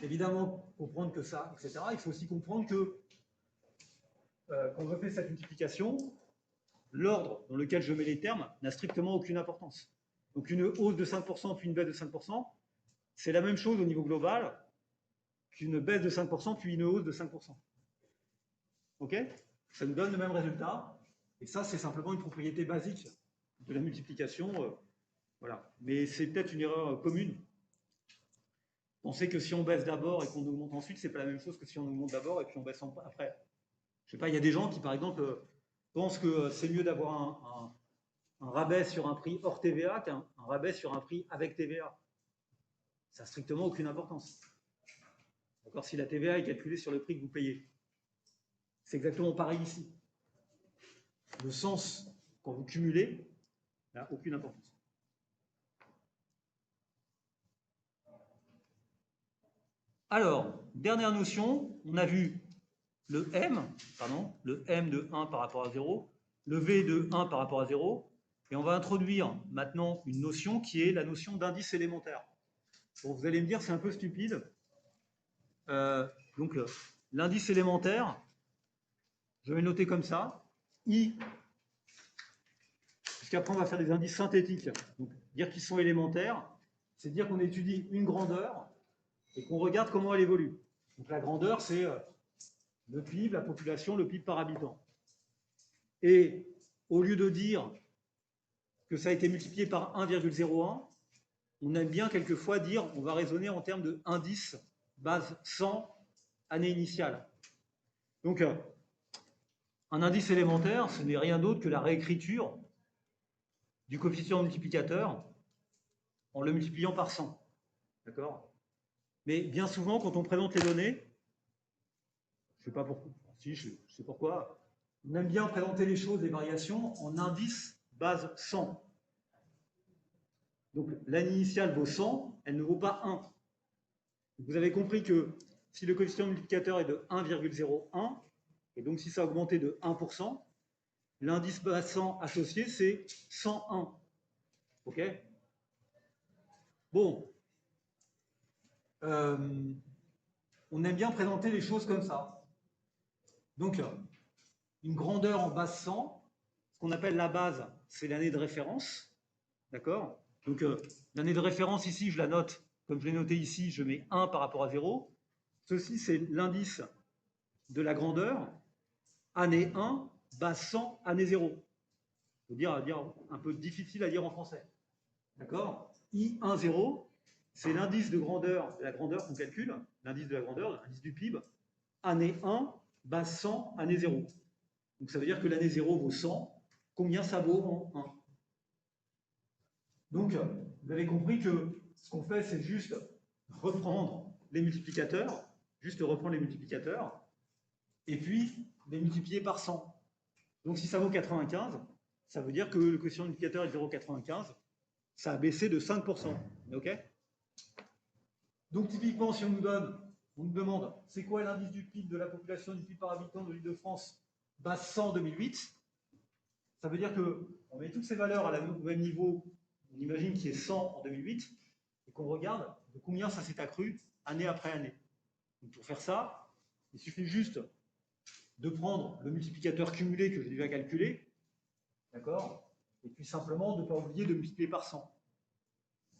évidemment, comprendre que ça, etc., il faut aussi comprendre que quand je fais cette multiplication, l'ordre dans lequel je mets les termes n'a strictement aucune importance. Donc une hausse de 5% puis une baisse de 5%, c'est la même chose au niveau global qu'une baisse de 5% puis une hausse de 5%. OK? Ça nous donne le même résultat. Et ça, c'est simplement une propriété basique de la multiplication. Voilà. Mais c'est peut-être une erreur commune. Pensez que si on baisse d'abord et qu'on augmente ensuite, c'est pas la même chose que si on augmente d'abord et puis on baisse après. Je sais pas, il y a des gens qui, par exemple, pensent que c'est mieux d'avoir un rabais sur un prix hors TVA qu'un rabais sur un prix avec TVA. Ça n'a strictement aucune importance. D'accord, si la TVA est calculée sur le prix que vous payez. C'est exactement pareil ici. Le sens, quand vous cumulez, n'a aucune importance. Alors, dernière notion, on a vu le M de 1 par rapport à 0, le V de 1 par rapport à 0, et on va introduire maintenant une notion qui est la notion d'indice élémentaire. Bon, vous allez me dire, c'est un peu stupide. Donc, l'indice élémentaire, je vais le noter comme ça, I, puisqu'après on va faire des indices synthétiques. Donc, dire qu'ils sont élémentaires, c'est dire qu'on étudie une grandeur et qu'on regarde comment elle évolue. Donc la grandeur, c'est le PIB, la population, le PIB par habitant. Et au lieu de dire que ça a été multiplié par 1,01, on aime bien quelquefois dire, on va raisonner en termes de indice base 100, année initiale. Donc, un indice élémentaire, ce n'est rien d'autre que la réécriture du coefficient multiplicateur en le multipliant par 100. D'accord? Mais bien souvent, quand on présente les données, je ne sais pas pourquoi, si, je sais pourquoi, on aime bien présenter les choses, les variations, en indice base 100. Donc, l'année initiale vaut 100, elle ne vaut pas 1. Vous avez compris que si le coefficient multiplicateur est de 1,01, et donc si ça a augmenté de 1%, l'indice base 100 associé, c'est 101. OK? Bon. On aime bien présenter les choses comme ça. Donc, une grandeur en base 100, ce qu'on appelle la base, c'est l'année de référence. D'accord? Donc, l'année de référence, ici, je la note, comme je l'ai noté ici, je mets 1 par rapport à 0. Ceci, c'est l'indice de la grandeur, année 1, base 100, année 0. C'est dire un peu difficile à dire en français. D'accord? I1, 0, c'est l'indice de grandeur, la grandeur qu'on calcule, l'indice de la grandeur, l'indice du PIB, année 1, base 100, année 0. Donc ça veut dire que l'année 0 vaut 100, combien ça vaut en 1? Donc, vous avez compris que ce qu'on fait, c'est juste reprendre les multiplicateurs, et puis les multiplier par 100. Donc si ça vaut 95, ça veut dire que le quotient multiplicateur est 0,95, ça a baissé de 5%. OK? Donc typiquement, si on nous demande c'est quoi l'indice du PIB de la population du PIB par habitant de l'Île-de-France, base 100 2008, ça veut dire qu'on met toutes ces valeurs au même niveau, on imagine qu'il est 100 en 2008, et qu'on regarde de combien ça s'est accru année après année. Donc pour faire ça, il suffit juste de prendre le multiplicateur cumulé que j'ai déjà calculé, d'accord, et puis simplement de ne pas oublier de multiplier par 100.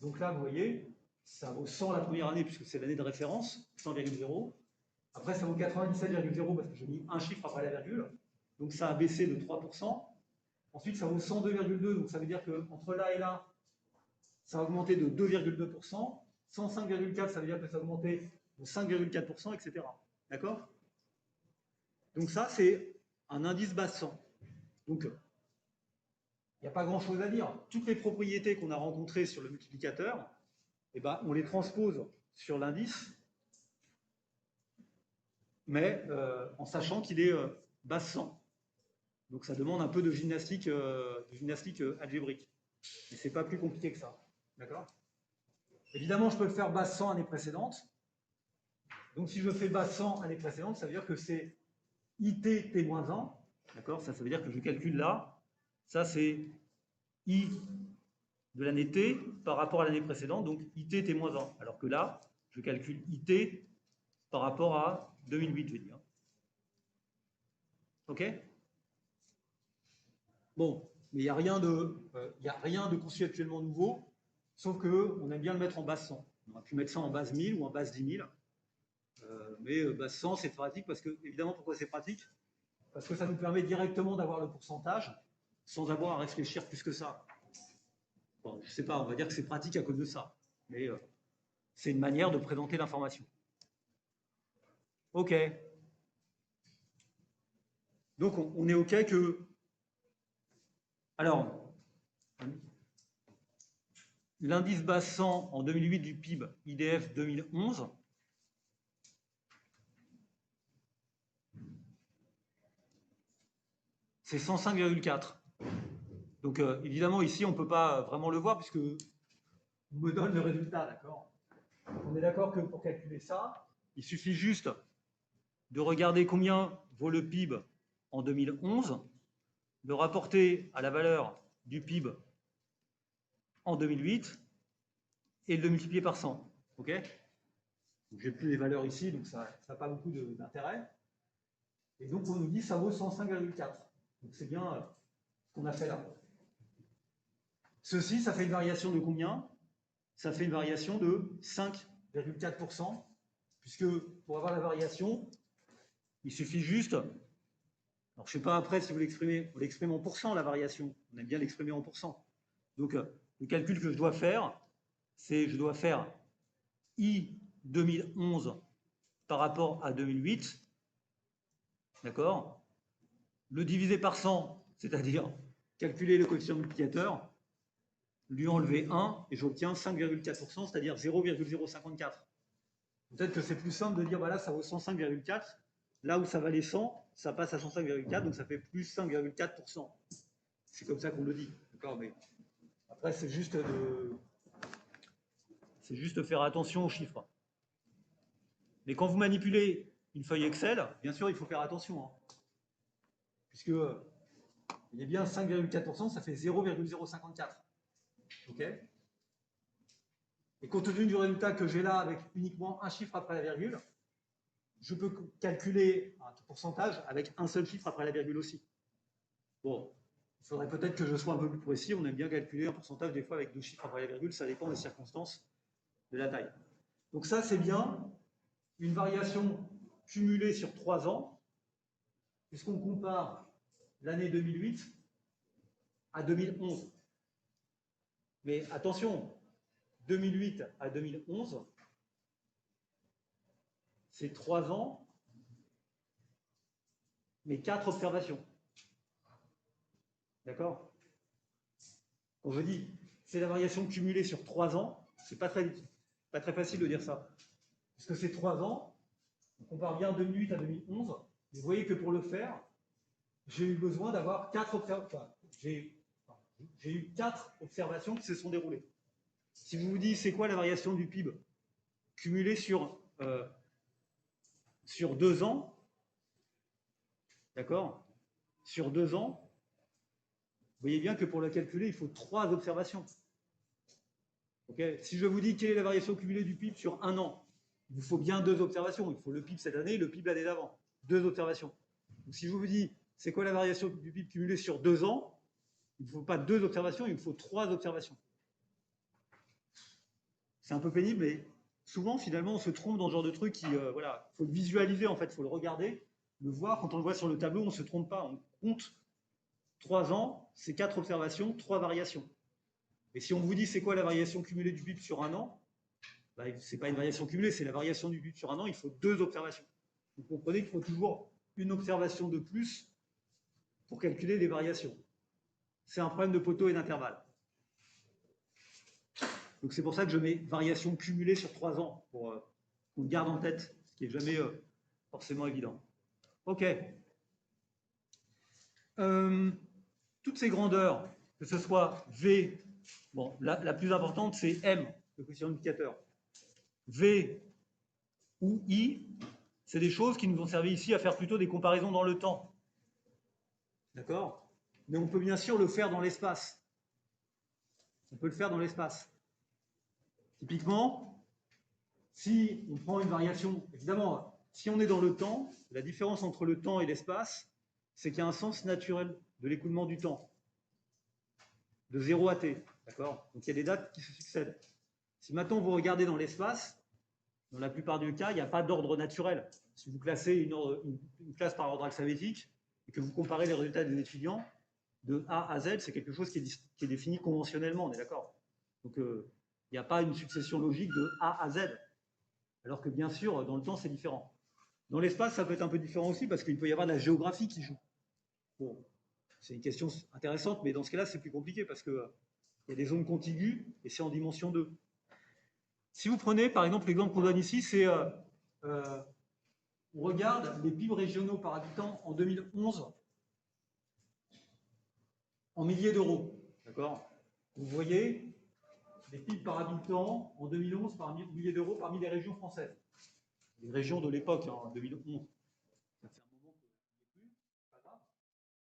Donc là, vous voyez, ça vaut 100 la première année, puisque c'est l'année de référence, 100,0. Après, ça vaut 97,0 parce que j'ai mis un chiffre après la virgule. Donc ça a baissé de 3%. Ensuite, ça vaut 102,2, donc ça veut dire qu'entre là et là, ça a augmenté de 2,2%. 105,4, ça veut dire que ça a augmenté de 5,4%, etc. D'accord? Donc ça, c'est un indice base 100. Donc, il n'y a pas grand-chose à dire. Toutes les propriétés qu'on a rencontrées sur le multiplicateur, eh ben, on les transpose sur l'indice, mais en sachant qu'il est base 100. Donc ça demande un peu de gymnastique algébrique. Mais ce n'est pas plus compliqué que ça. D'accord? Évidemment, je peux le faire base 100 année précédente. Donc si je fais base 100 année précédente, ça veut dire que c'est IT T-1. D'accord? Ça veut dire que je calcule là. Ça, c'est I de l'année T par rapport à l'année précédente, donc IT T-1. Alors que là, je calcule IT par rapport à 2008, je vais dire. OK? Bon, mais il n'y a rien de conceptuellement nouveau, sauf qu'on aime bien le mettre en base 100. On aurait pu mettre ça en base 1000 ou en base 10 000. Mais base 100, c'est pratique parce que, évidemment, pourquoi c'est pratique? Parce que ça nous permet directement d'avoir le pourcentage sans avoir à réfléchir plus que ça. Bon, je ne sais pas, on va dire que c'est pratique à cause de ça. Mais c'est une manière de présenter l'information. OK. Donc, on est OK que... Alors, l'indice base 100 en 2008 du PIB IDF 2011, c'est 105,4. Donc, évidemment, ici, on ne peut pas vraiment le voir puisque on me donne le résultat, d'accord? On est d'accord que pour calculer ça, il suffit juste de regarder combien vaut le PIB en 2011, de rapporter à la valeur du PIB en 2008 et de le multiplier par 100. OK? Je n'ai plus les valeurs ici, donc ça n'a pas beaucoup d'intérêt. Et donc, on nous dit que ça vaut 105,4. Donc, c'est bien ce qu'on a fait là. Ceci, ça fait une variation de combien? Ça fait une variation de 5,4%, puisque pour avoir la variation, il suffit juste... Alors, je ne sais pas après si vous l'exprimez, on l'exprime en pourcent, la variation. On aime bien l'exprimer en pourcent. Donc, le calcul que je dois faire, c'est je dois faire I 2011 par rapport à 2008, d'accord? Le diviser par 100, c'est-à-dire calculer le coefficient multiplicateur, lui enlever 1, et j'obtiens 5,4%, c'est-à-dire 0,054. Peut-être que c'est plus simple de dire, voilà, ça vaut 105,4, là où ça valait 100, ça passe à 105,4, donc ça fait plus 5,4%. C'est comme ça qu'on le dit, d'accord? Mais après, c'est juste faire attention aux chiffres. Mais quand vous manipulez une feuille Excel, bien sûr, il faut faire attention. Hein, puisque il est bien 5,4%, ça fait 0,054. OK? Et compte tenu du résultat que j'ai là, avec uniquement un chiffre après la virgule, je peux calculer un pourcentage avec un seul chiffre après la virgule aussi. Bon, il faudrait peut-être que je sois un peu plus précis. On aime bien calculer un pourcentage des fois avec 2 chiffres après la virgule. Ça dépend des circonstances de la taille. Donc ça, c'est bien une variation cumulée sur 3 ans, puisqu'on compare l'année 2008 à 2011. Mais attention, 2008 à 2011, c'est 3 ans, mais 4 observations. D'accord? Quand je dis c'est la variation cumulée sur 3 ans, c'est pas très facile de dire ça. Parce que c'est 3 ans, on compare bien 2008 à 2011, mais vous voyez que pour le faire, j'ai eu besoin d'avoir 4 observations. J'ai eu 4 observations qui se sont déroulées. Si vous vous dites c'est quoi la variation du PIB cumulée sur 2 ans, d'accord? Sur 2 ans, vous voyez bien que pour la calculer, il faut 3 observations. Okay, si je vous dis quelle est la variation cumulée du PIB sur 1 an, il vous faut bien 2 observations. Il faut le PIB cette année et le PIB l'année d'avant. 2 observations. Donc, si je vous dis, c'est quoi la variation du PIB cumulée sur 2 ans, il ne faut pas 2 observations, il me faut 3 observations. C'est un peu pénible, mais souvent, finalement, on se trompe dans ce genre de truc qui, voilà, il faut le visualiser, en fait, il faut le regarder, le voir. Quand on le voit sur le tableau, on ne se trompe pas. On compte 3 ans, c'est 4 observations, 3 variations. Et si on vous dit c'est quoi la variation cumulée du PIB sur un an, bah, ce n'est pas une variation cumulée, c'est la variation du PIB sur un an, il faut 2 observations. Vous comprenez qu'il faut toujours une observation de plus pour calculer les variations. C'est un problème de poteau et d'intervalle. Donc c'est pour ça que je mets variation cumulée sur 3 ans, pour qu'on le garde en tête, ce qui n'est jamais forcément évident. OK. Toutes ces grandeurs, que ce soit V, bon, la plus importante c'est M, le coefficient multiplicateur. V ou I, c'est des choses qui nous ont servi ici à faire plutôt des comparaisons dans le temps. D'accord? Mais on peut bien sûr le faire dans l'espace. On peut le faire dans l'espace. Typiquement, si on prend une variation, évidemment, si on est dans le temps, la différence entre le temps et l'espace, c'est qu'il y a un sens naturel de l'écoulement du temps, de 0 à t. D'accord? Donc il y a des dates qui se succèdent. Si maintenant vous regardez dans l'espace, dans la plupart du cas, il n'y a pas d'ordre naturel. Si vous classez une classe par ordre alphabétique et que vous comparez les résultats des étudiants, de A à Z, c'est quelque chose qui est défini conventionnellement, on est d'accord? Donc il n'y a pas une succession logique de A à Z. Alors que bien sûr, dans le temps, c'est différent. Dans l'espace, ça peut être un peu différent aussi parce qu'il peut y avoir de la géographie qui joue. Bon, c'est une question intéressante, mais dans ce cas-là, c'est plus compliqué parce qu'il y a des zones contiguës et c'est en dimension 2. Si vous prenez, par exemple, l'exemple qu'on donne ici, c'est on regarde les PIB régionaux par habitant en 2011 en milliers d'euros. D'accord? Vous voyez les PIB par habitant en 2011 par milliers d'euros parmi les régions françaises. Les régions de l'époque, en 2011. Ça fait un moment qu'on n'y est plus, pas grave.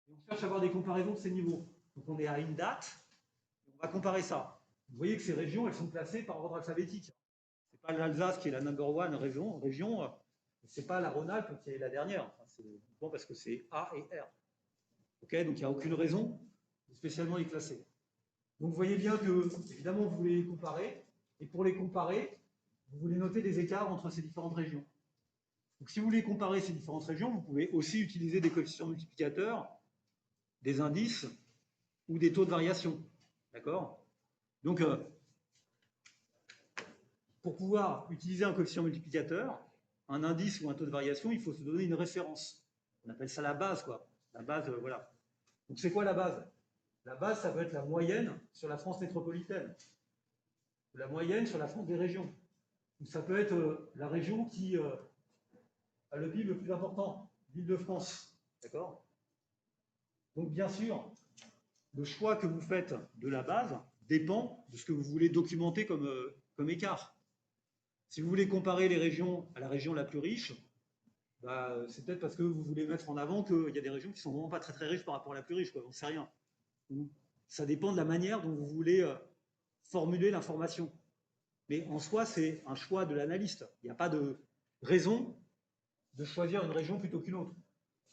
Et on cherche à avoir des comparaisons de ces niveaux. Donc on est à une date, et on va comparer ça. Vous voyez que ces régions, elles sont classées par ordre alphabétique. C'est pas l'Alsace qui est la number one région, c'est pas la Rhône-Alpes qui est la dernière. Enfin, c'est uniquement parce que c'est A et R. Ok, donc il n'y a aucune raison de spécialement les classer. Donc vous voyez bien que, évidemment, vous voulez les comparer, et pour les comparer, vous voulez noter des écarts entre ces différentes régions. Donc si vous voulez comparer ces différentes régions, vous pouvez aussi utiliser des coefficients multiplicateurs, des indices ou des taux de variation. D'accord? Donc, pour pouvoir utiliser un coefficient multiplicateur, un indice ou un taux de variation, il faut se donner une référence. On appelle ça la base, quoi. La base, voilà. Donc c'est quoi la base? La base, ça peut être la moyenne sur la France métropolitaine, ou la moyenne sur la France des régions. Ou ça peut être la région qui a le PIB le plus important, l'Île-de-France. D'accord? Donc bien sûr, le choix que vous faites de la base dépend de ce que vous voulez documenter comme écart. Si vous voulez comparer les régions à la région la plus riche, bah, c'est peut-être parce que vous voulez mettre en avant qu'il y a des régions qui ne sont vraiment pas très très riches par rapport à la plus riche, quoi. On ne sait rien. Ça dépend de la manière dont vous voulez formuler l'information. Mais en soi, c'est un choix de l'analyste. Il n'y a pas de raison de choisir une région plutôt qu'une autre.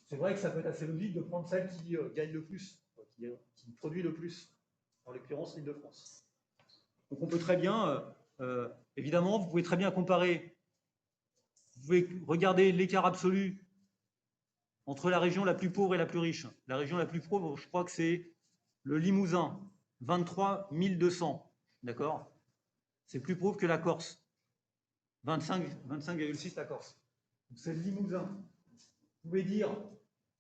C'est vrai que ça peut être assez logique de prendre celle qui gagne le plus, qui produit le plus, en l'occurrence l'Île-de-France. Donc on peut très bien, évidemment, vous pouvez très bien comparer, vous pouvez regarder l'écart absolu entre la région la plus pauvre et la plus riche. La région la plus pauvre, je crois que c'est le Limousin, 23 200, d'accord? C'est plus pauvre que la Corse, 25,6 la Corse. C'est le Limousin. Vous pouvez dire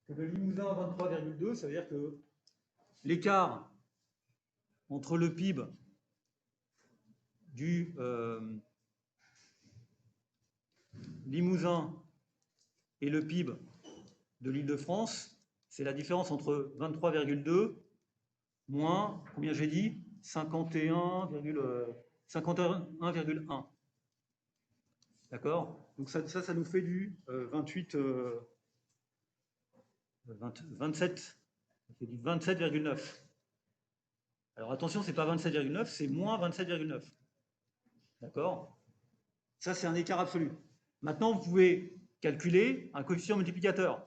que le Limousin 23,2, ça veut dire que l'écart entre le PIB du Limousin et le PIB de l'Île-de-France, c'est la différence entre 23,2 moins, combien j'ai dit, 51,1. D'accord? Donc ça nous fait du 27,9. Alors attention, ce n'est pas 27,9, c'est moins 27,9. D'accord? Ça, c'est un écart absolu. Maintenant, vous pouvez calculer un coefficient multiplicateur.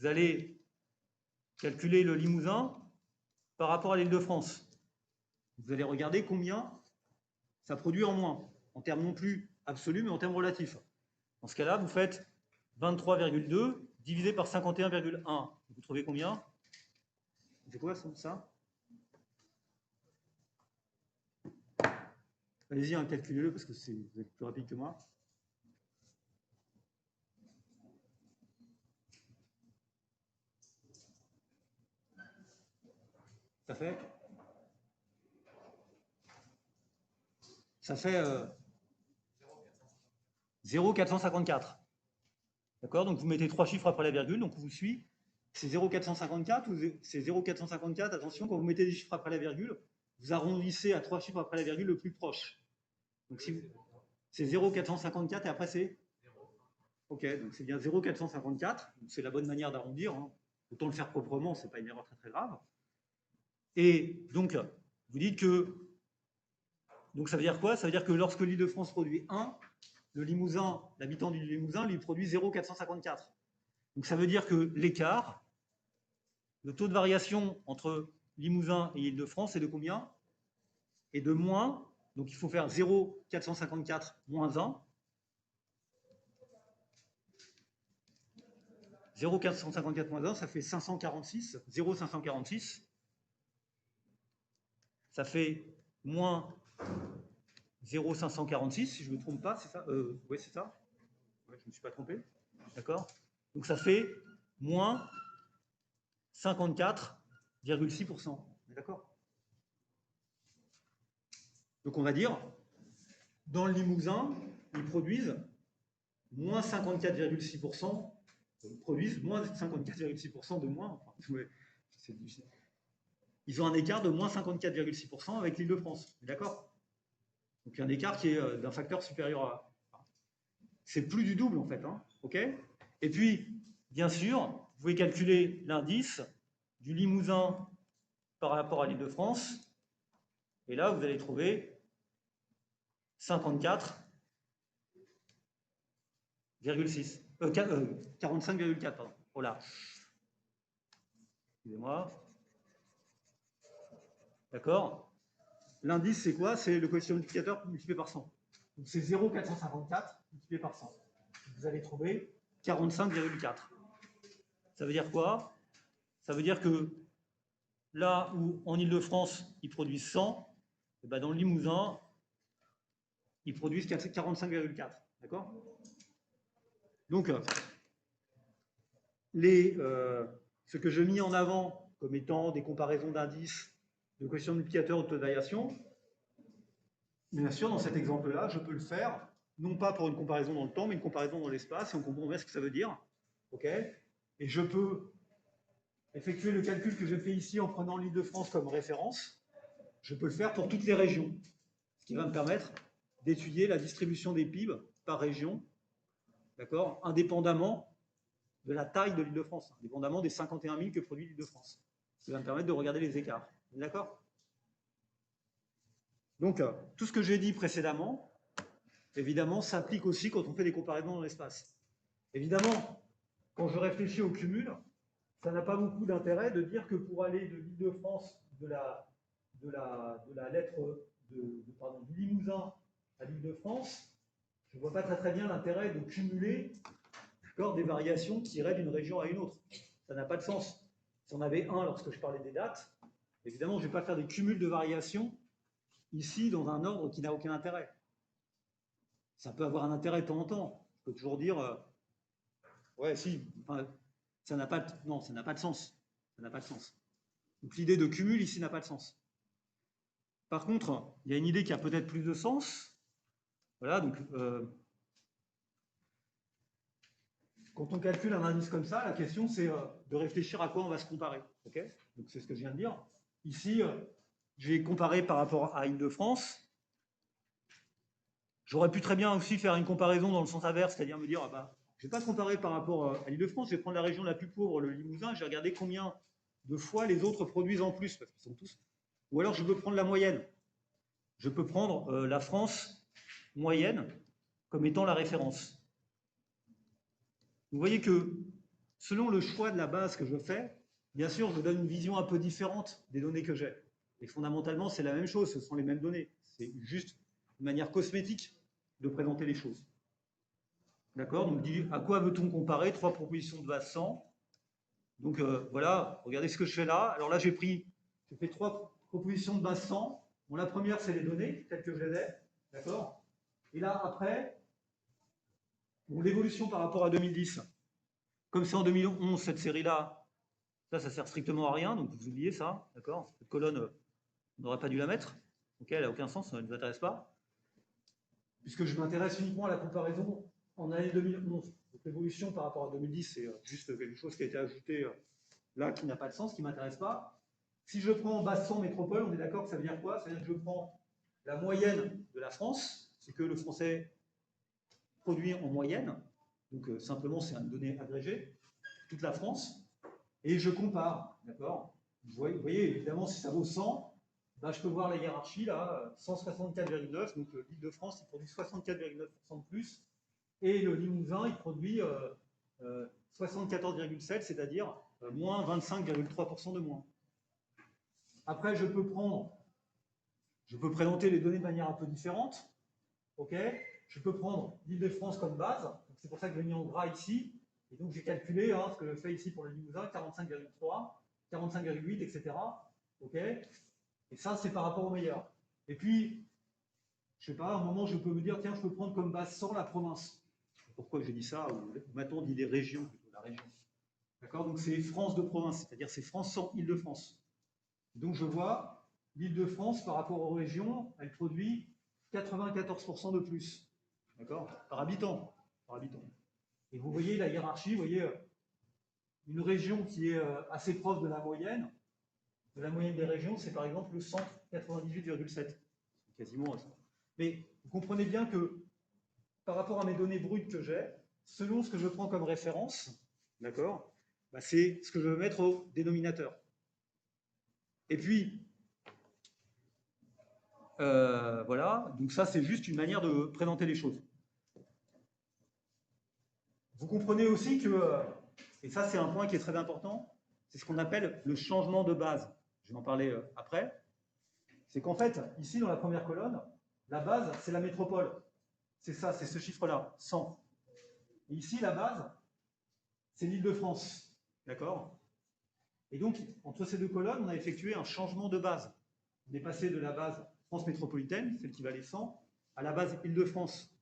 vous allez calculer le Limousin par rapport à l'Île-de-France. Vous allez regarder combien ça produit en moins, en termes non plus absolus, mais en termes relatifs. Dans ce cas-là, vous faites 23,2 divisé par 51,1. Vous trouvez combien? C'est quoi ça? Allez-y, hein, calculez-le, parce que vous êtes plus rapide que moi. Ça fait 0,454. D'accord? Donc vous mettez 3 chiffres après la virgule, donc on vous suit. C'est 0,454 ou c'est 0,454. Attention, quand vous mettez des chiffres après la virgule, vous arrondissez à 3 chiffres après la virgule le plus proche. Donc si c'est 0,454 et après c'est OK, donc c'est bien 0,454. C'est la bonne manière d'arrondir. Hein. Autant le faire proprement, c'est pas une erreur très très grave. Et donc, vous dites que. Donc ça veut dire quoi? Ça veut dire que lorsque l'Île-de-France produit 1, le Limousin, l'habitant du Limousin, lui produit 0,454. Donc ça veut dire que l'écart, le taux de variation entre Limousin et Île-de-France est de combien? Est de moins, donc il faut faire 0,454 moins 1. 0,454 moins 1, ça fait 546, 0,546. Ça fait moins 0,546, si je ne me trompe pas, c'est ça? Oui, c'est ça. Ouais, je ne me suis pas trompé. D'accord? Donc ça fait moins 54,6%. D'accord? Donc on va dire, dans le Limousin, ils produisent moins 54,6%, ils produisent moins 54,6% de moins. Enfin, ils ont un écart de moins 54,6% avec l'Île-de-France. D'accord? Donc un écart qui est d'un facteur supérieur à. C'est plus du double en fait. Hein, ok? Et puis, bien sûr, vous pouvez calculer l'indice du Limousin par rapport à l'Île-de-France. Et là, vous allez trouver 54,6. 45,4, pardon. Voilà. Excusez-moi. D'accord? L'indice, c'est quoi? C'est le coefficient multiplicateur multiplié par 100. Donc c'est 0,454 multiplié par 100. Vous allez trouver 45,4. Ça veut dire quoi? Ça veut dire que là où en Ile-de-France, ils produisent 100, et ben dans le Limousin, ils produisent 45,4. D'accord? Donc, ce que je mis en avant comme étant des comparaisons d'indices, de coefficient multiplicateur ou de taux de variation, bien sûr, dans cet exemple-là, je peux le faire, non pas pour une comparaison dans le temps, mais une comparaison dans l'espace, et on comprend bien ce que ça veut dire. OK? Et je peux effectuer le calcul que je fais ici en prenant l'Île-de-France comme référence. Je peux le faire pour toutes les régions, ce qui va me permettre d'étudier la distribution des PIB par région, d'accord, indépendamment de la taille de l'Île-de-France, indépendamment des 51 000 que produit l'Île-de-France. Ce qui va me permettre de regarder les écarts. D'accord? Donc, tout ce que j'ai dit précédemment, évidemment, s'applique aussi quand on fait des comparaisons dans l'espace. Évidemment, quand je réfléchis au cumul, ça n'a pas beaucoup d'intérêt de dire que pour aller de l'Île-de-France, de la lettre du Limousin à l'Île-de-France, je ne vois pas très bien l'intérêt de cumuler des variations qui iraient d'une région à une autre. Ça n'a pas de sens. Si on avait un lorsque je parlais des dates, évidemment, je ne vais pas faire des cumuls de variations ici dans un ordre qui n'a aucun intérêt. Ça peut avoir un intérêt de temps en temps. Je peux toujours dire, ouais, si, enfin, ça n'a pas de, non, ça n'a pas de sens. Ça n'a pas de sens. Donc l'idée de cumul ici n'a pas de sens. Par contre, il y a une idée qui a peut-être plus de sens. Voilà, donc quand on calcule un indice comme ça, la question c'est de réfléchir à quoi on va se comparer. Okay, donc c'est ce que je viens de dire. Ici, j'ai comparé par rapport à Île-de-France. J'aurais pu très bien aussi faire une comparaison dans le sens inverse, c'est-à-dire me dire, ah bah, je ne vais pas comparer par rapport à l'Île-de-France, je vais prendre la région la plus pauvre, le Limousin, je vais regarder combien de fois les autres produisent en plus, parce qu'ils sont tous. Ou alors je peux prendre la moyenne. Je peux prendre la France moyenne comme étant la référence. Vous voyez que selon le choix de la base que je fais, bien sûr, je donne une vision un peu différente des données que j'ai. Et fondamentalement, c'est la même chose, ce sont les mêmes données. C'est juste une manière cosmétique de présenter les choses. D'accord? Donc, à quoi veut-on comparer? Trois propositions de base 100. Donc, voilà, regardez ce que je fais là. Alors là, j'ai fait trois propositions de base 100. Bon, la première, c'est les données, telles que je les ai. D'accord? Et là, après, bon, l'évolution par rapport à 2010. Comme c'est en 2011, cette série-là, ça sert strictement à rien, donc vous oubliez ça, d'accord? Cette colonne, on n'aurait pas dû la mettre. Ok, elle n'a aucun sens, ça ne nous intéresse pas. Puisque je m'intéresse uniquement à la comparaison en année 2011. Donc l'évolution par rapport à 2010, c'est juste quelque chose qui a été ajouté là, qui n'a pas de sens, qui ne m'intéresse pas. Si je prends base 100 métropole, on est d'accord que ça veut dire quoi? Ça veut dire que je prends la moyenne de la France, c'est que le français produit en moyenne, donc simplement c'est une donnée agrégée, toute la France, et je compare, d'accord? Vous voyez, évidemment, si ça vaut 100, bah, je peux voir la hiérarchie, là, 164,9, donc l'Île-de-France, il produit 64,9% de plus, et le Limousin, il produit 74,7, c'est-à-dire moins 25,3% de moins. Après, je peux présenter les données de manière un peu différente, ok? Je peux prendre l'Île-de-France comme base, c'est pour ça que je l'ai mis en gras ici, et donc j'ai calculé ce que je fais ici pour le Limousin, 45,3, 45,8, etc. Ok? Et ça, c'est par rapport au meilleur. Et puis, je sais pas, à un moment, je peux me dire, tiens, je peux prendre comme base 100 la province. Pourquoi j'ai dit ça? Ou maintenant, on dit les régions, plutôt, la région. D'accord? Donc c'est France de province, c'est-à-dire c'est France sans Île-de-France. Donc je vois, l'Île-de-France, par rapport aux régions, elle produit 94% de plus. D'accord? Par habitant. Par habitant. Et vous voyez la hiérarchie, vous voyez une région qui est assez proche de la moyenne des régions, c'est par exemple le centre 98,7. Quasiment ça. Mais vous comprenez bien que par rapport à mes données brutes que j'ai, selon ce que je prends comme référence, d'accord, bah c'est ce que je veux mettre au dénominateur. Et puis, voilà, donc ça c'est juste une manière de présenter les choses. Vous comprenez aussi que, et ça c'est un point qui est très important, c'est ce qu'on appelle le changement de base. Je vais en parler après. C'est qu'en fait, ici dans la première colonne, la base c'est la métropole. C'est ça, c'est ce chiffre-là, 100. Et ici, la base, c'est l'Île-de-France. D'accord? Et donc, entre ces deux colonnes, on a effectué un changement de base. On est passé de la base France métropolitaine, celle qui valait 100, à la base Île-de-France.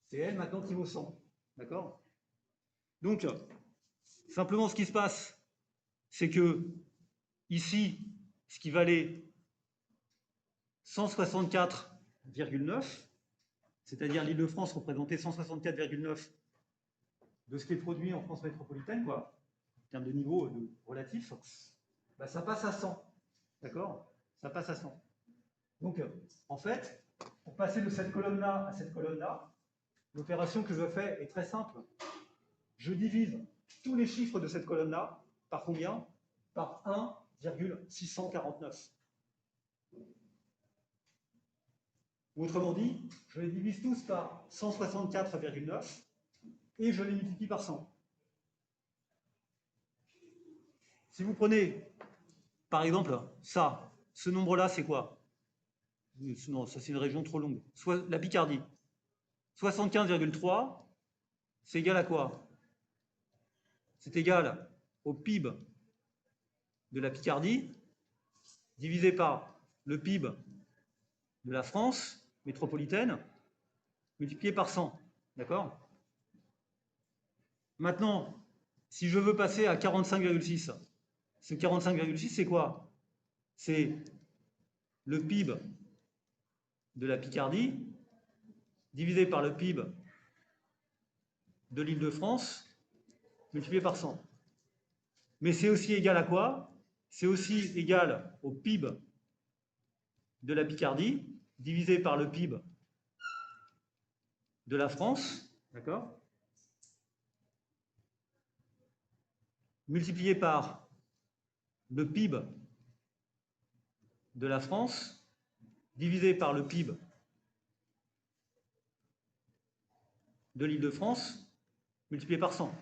C'est elle maintenant qui vaut 100. D'accord? Donc, simplement ce qui se passe, c'est que ici, ce qui valait 164,9, c'est-à-dire l'Île-de-France représentait 164,9 de ce qui est produit en France métropolitaine, quoi, en termes de niveau relatif, bah, ça passe à 100. D'accord? Ça passe à 100. Donc, en fait, pour passer de cette colonne-là à cette colonne-là, l'opération que je fais est très simple. Je divise tous les chiffres de cette colonne-là par combien? Par 1,649. Ou autrement dit, je les divise tous par 164,9 et je les multiplie par 100. Si vous prenez, par exemple, ça, ce nombre-là, c'est quoi? Non, ça c'est une région trop longue. Soit la Picardie. 75,3, c'est égal à quoi? C'est égal au PIB de la Picardie divisé par le PIB de la France métropolitaine multiplié par 100. D'accord? Maintenant, si je veux passer à 45,6, ce 45,6, c'est quoi? C'est le PIB de la Picardie divisé par le PIB de l'Île-de-France multiplié par 100. Mais c'est aussi égal à quoi? C'est aussi égal au PIB de la Picardie divisé par le PIB de la France, d'accord? Multiplié par le PIB de la France divisé par le PIB de l'Île-de-France multiplié par 100.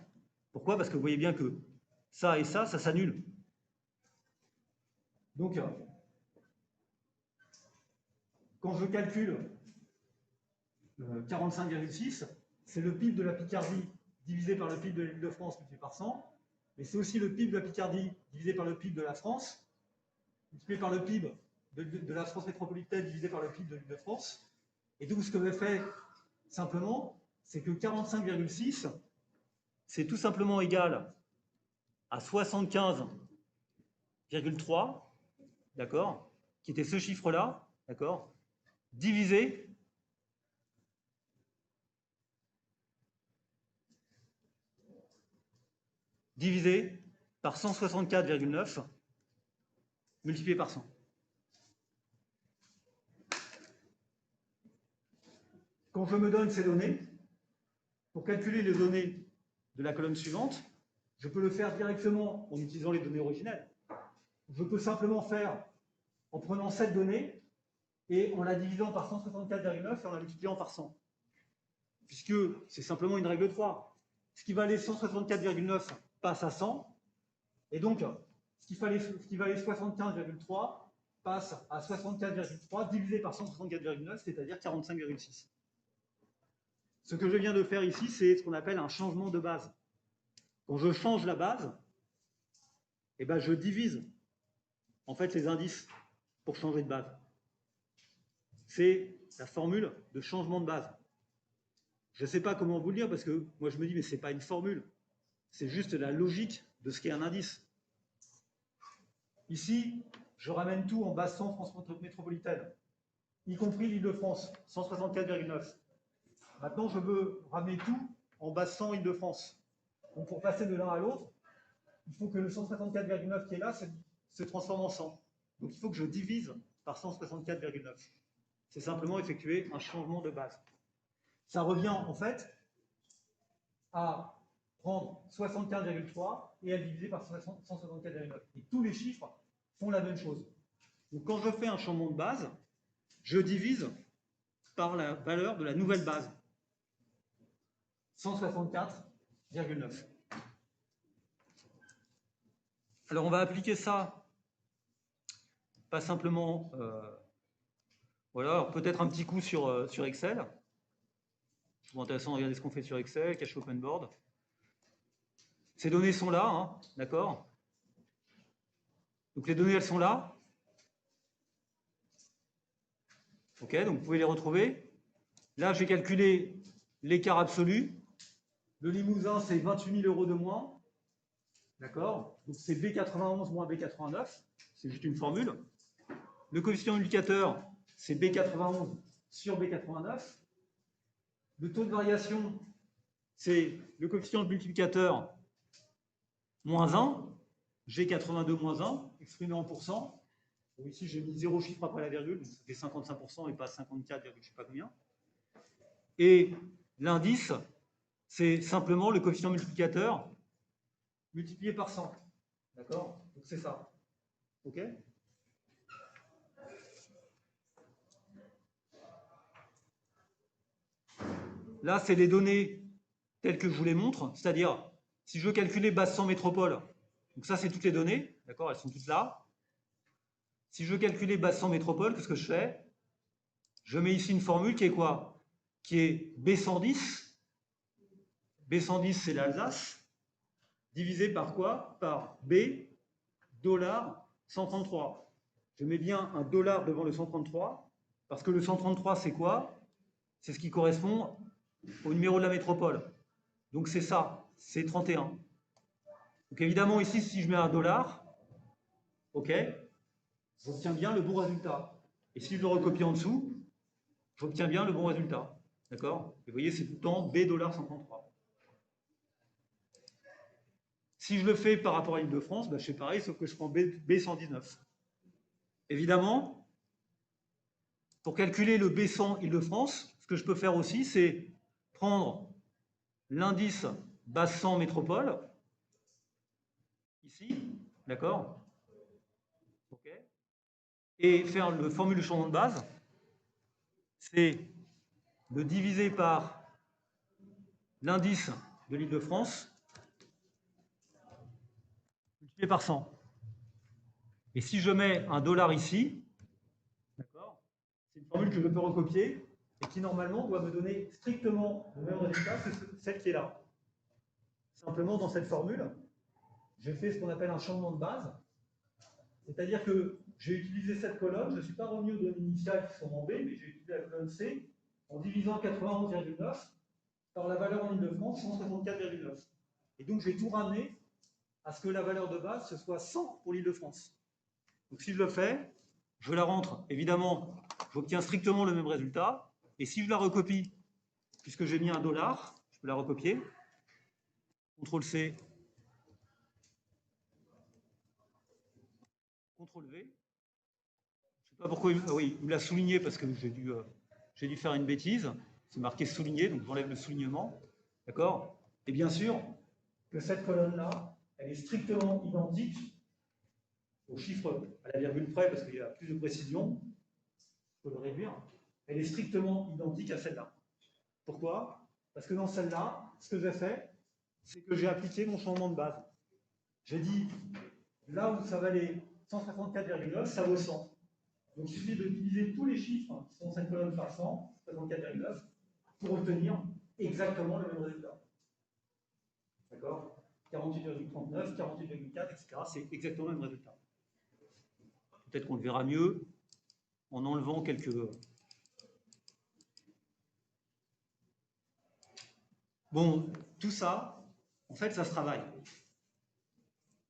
Pourquoi? Parce que vous voyez bien que ça et ça s'annule. Donc, quand je calcule 45,6, c'est le PIB de la Picardie divisé par le PIB de l'Île-de-France multiplié par 100, mais c'est aussi le PIB de la Picardie divisé par le PIB de la France, multiplié par le PIB de la France métropolitaine divisé par le PIB de l'Île-de-France. Et donc, ce que j'ai fait simplement, c'est que 45,6, c'est tout simplement égal à 75,3, d'accord, qui était ce chiffre-là, d'accord, divisé par 164,9 multiplié par 100. Quand je me donne ces données, pour calculer les données de la colonne suivante, je peux le faire directement en utilisant les données originelles. Je peux simplement faire en prenant cette donnée et en la divisant par 164,9 et en la multipliant par 100. Puisque c'est simplement une règle de 3. Ce qui valait 164,9 passe à 100. Et donc, ce qui valait 75,3 passe à 64,3 divisé par 164,9, c'est-à-dire 45,6. Ce que je viens de faire ici, c'est ce qu'on appelle un changement de base. Quand je change la base, eh ben, je divise en fait les indices pour changer de base. C'est la formule de changement de base. Je ne sais pas comment vous le dire parce que moi je me dis mais ce n'est pas une formule, c'est juste la logique de ce qu'est un indice. Ici, je ramène tout en base 100 France métropolitaine, y compris l'Île-de-France, 164,9. Maintenant, je veux ramener tout en base 100 Île-de-France. Donc pour passer de l'un à l'autre, il faut que le 164,9 qui est là se transforme en 100. Donc il faut que je divise par 164,9. C'est simplement effectuer un changement de base. Ça revient en fait à prendre 75,3 et à diviser par 164,9. Et tous les chiffres font la même chose. Donc quand je fais un changement de base, je divise par la valeur de la nouvelle base. 164,9. Alors on va appliquer ça, pas simplement, voilà, peut-être un petit coup sur Excel. C'est intéressant de regarder ce qu'on fait sur Excel, cache open board. Ces données sont là, hein, d'accord? Donc les données, elles sont là. Ok, donc vous pouvez les retrouver. Là, j'ai calculé l'écart absolu. Le Limousin, c'est 28 000 € de moins. D'accord? Donc c'est B91 moins B89. C'est juste une formule. Le coefficient multiplicateur, c'est B91 sur B89. Le taux de variation, c'est le coefficient multiplicateur moins 1, G82 moins 1, exprimé en pourcents. Bon, ici, j'ai mis 0 chiffre après la virgule, donc ça fait 55% et pas 54, je ne sais pas combien. Et l'indice, c'est simplement le coefficient multiplicateur multiplié par 100. D'accord? Donc c'est ça. OK? Là, c'est les données telles que je vous les montre, c'est-à-dire, si je veux calculer base 100 métropole, donc ça, c'est toutes les données, d'accord? Elles sont toutes là. Si je veux calculer base 100 métropole, qu'est-ce que je fais? Je mets ici une formule qui est quoi? Qui est B110. B110, c'est l'Alsace. Divisé par quoi? Par B dollar 133. Je mets bien un dollar devant le 133, parce que le 133, c'est quoi? C'est ce qui correspond au numéro de la métropole. Donc c'est ça, c'est 31. Donc évidemment, ici, si je mets un dollar, ok, j'obtiens bien le bon résultat. Et si je le recopie en dessous, j'obtiens bien le bon résultat. D'accord? Et vous voyez, c'est tout le temps B dollar 133. Si je le fais par rapport à l'Île-de-France, bah, je fais pareil, sauf que je prends B119. Évidemment, pour calculer le B100 Île-de-France, ce que je peux faire aussi, c'est prendre l'indice base 100 métropole, ici, d'accord? Ok. Et faire le formule de changement de base, c'est de diviser par l'indice de l'Île-de-France multiplié par 100. Et si je mets un dollar ici, d'accord, c'est une formule que je peux recopier et qui normalement doit me donner strictement le même résultat que celle qui est là. Simplement, dans cette formule, j'ai fait ce qu'on appelle un changement de base. C'est-à-dire que j'ai utilisé cette colonne, je ne suis pas revenu aux données initiales qui sont en B, mais j'ai utilisé la colonne C en divisant 91,9 par la valeur en Ile-de-France, 164,9. Et donc, je vais tout ramener à ce que la valeur de base, ce soit 100 pour l'Île-de-France. Donc, si je le fais, je la rentre. Évidemment, j'obtiens strictement le même résultat. Et si je la recopie, puisque j'ai mis un dollar, je peux la recopier. CTRL-C, CTRL-V. Je ne sais pas pourquoi oui, il me l'a souligné parce que j'ai dû faire une bêtise. C'est marqué souligné, donc j'enlève le soulignement. D'accord? Et bien sûr que cette colonne-là, elle est strictement identique au chiffre à la virgule près, parce qu'il y a plus de précision. Je peux le réduire. Elle est strictement identique à celle-là. Pourquoi? Parce que dans celle-là, ce que j'ai fait, c'est que j'ai appliqué mon changement de base. J'ai dit, là où ça valait 164,9, ça vaut 100. Donc il suffit de diviser tous les chiffres qui sont dans cette colonne par 100, 64,9, pour obtenir exactement le même résultat. D'accord? 48,39, 48,4, etc. C'est exactement le même résultat. Peut-être qu'on le verra mieux en enlevant quelques... Bon, tout ça, en fait, ça se travaille.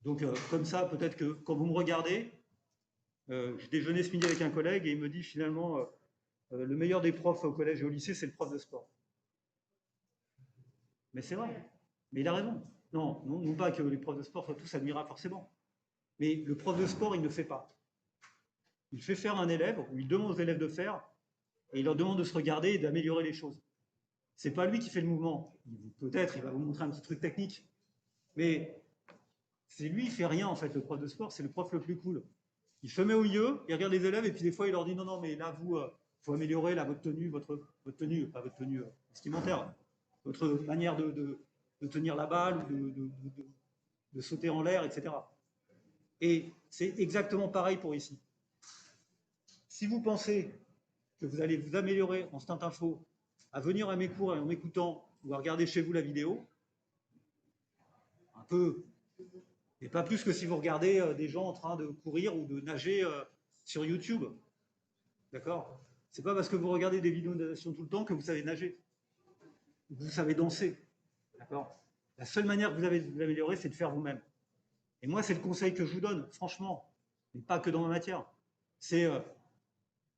Donc, comme ça, peut-être que quand vous me regardez, je déjeunais ce midi avec un collègue et il me dit finalement, le meilleur des profs au collège et au lycée, c'est le prof de sport. Mais c'est vrai. Mais il a raison. Non pas que les profs de sport soient tous admirables forcément. Mais le prof de sport, il ne fait pas. Il fait faire un élève, ou il demande aux élèves de faire, et il leur demande de se regarder et d'améliorer les choses. C'est pas lui qui fait le mouvement. Peut-être, il va vous montrer un petit truc technique. Mais c'est lui, il fait rien en fait, le prof de sport, c'est le prof le plus cool. Il se met au milieu, il regarde les élèves, et puis des fois, il leur dit non, mais là, vous, faut améliorer là, votre tenue, pas votre tenue vestimentaire, votre manière de tenir la balle, ou de sauter en l'air, etc. Et c'est exactement pareil pour ici. Si vous pensez que vous allez vous améliorer en Stint Info à venir à mes cours et en m'écoutant ou à regarder chez vous la vidéo, un peu, et pas plus que si vous regardez des gens en train de courir ou de nager sur YouTube. D'accord? C'est pas parce que vous regardez des vidéos de natation tout le temps que vous savez nager, ou que vous savez danser. D'accord? La seule manière que vous avez de vous améliorer, c'est de faire vous-même. Et moi, c'est le conseil que je vous donne, franchement, mais pas que dans ma matière. C'est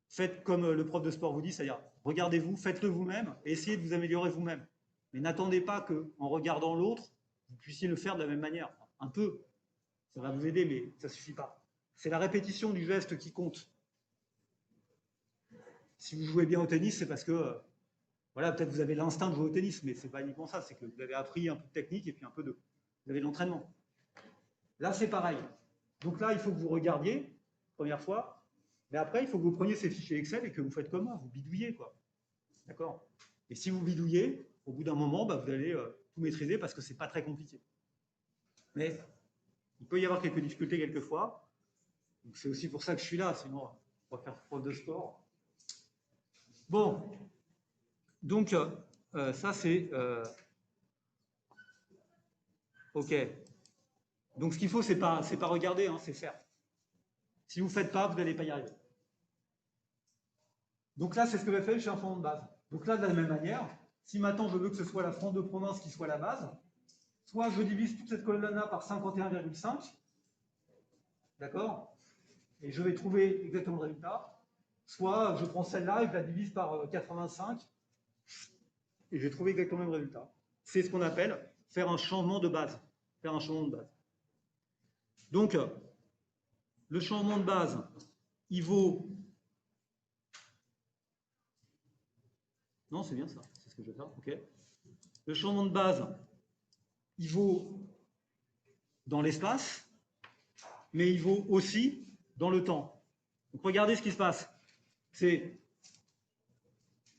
faites comme le prof de sport vous dit, c'est-à-dire regardez-vous, faites-le vous-même et essayez de vous améliorer vous-même. Mais n'attendez pas qu'en regardant l'autre, vous puissiez le faire de la même manière. Un peu, ça va vous aider, mais ça ne suffit pas. C'est la répétition du geste qui compte. Si vous jouez bien au tennis, c'est parce que, voilà, peut-être vous avez l'instinct de jouer au tennis, mais ce n'est pas uniquement ça, c'est que vous avez appris un peu de technique et puis un peu de... Vous avez de l'entraînement. Là, c'est pareil. Donc là, il faut que vous regardiez, première fois, mais après, il faut que vous preniez ces fichiers Excel et que vous faites comme moi, vous bidouillez, quoi. D'accord? Et si vous bidouillez, au bout d'un moment, bah, vous allez tout maîtriser parce que ce n'est pas très compliqué. Mais il peut y avoir quelques difficultés quelquefois. C'est aussi pour ça que je suis là, sinon on va faire prof de sport. Bon, donc ça c'est... OK. Donc ce qu'il faut, c'est pas regarder, hein, c'est faire. Si vous ne faites pas, vous n'allez pas y arriver. Donc là, c'est ce que j'ai fait chez un fondement de base. Donc là, de la même manière, si maintenant je veux que ce soit la France de province qui soit la base, soit je divise toute cette colonne-là par 51,5, d'accord? Et je vais trouver exactement le résultat. Soit je prends celle-là et je la divise par 85, et je vais trouver exactement le même résultat. C'est ce qu'on appelle faire un changement de base. Faire un changement de base. Donc, le changement de base, il vaut... Non, c'est bien ça, c'est ce que je vais faire, ok. Le changement de base, il vaut dans l'espace, mais il vaut aussi dans le temps. Donc, regardez ce qui se passe. C'est...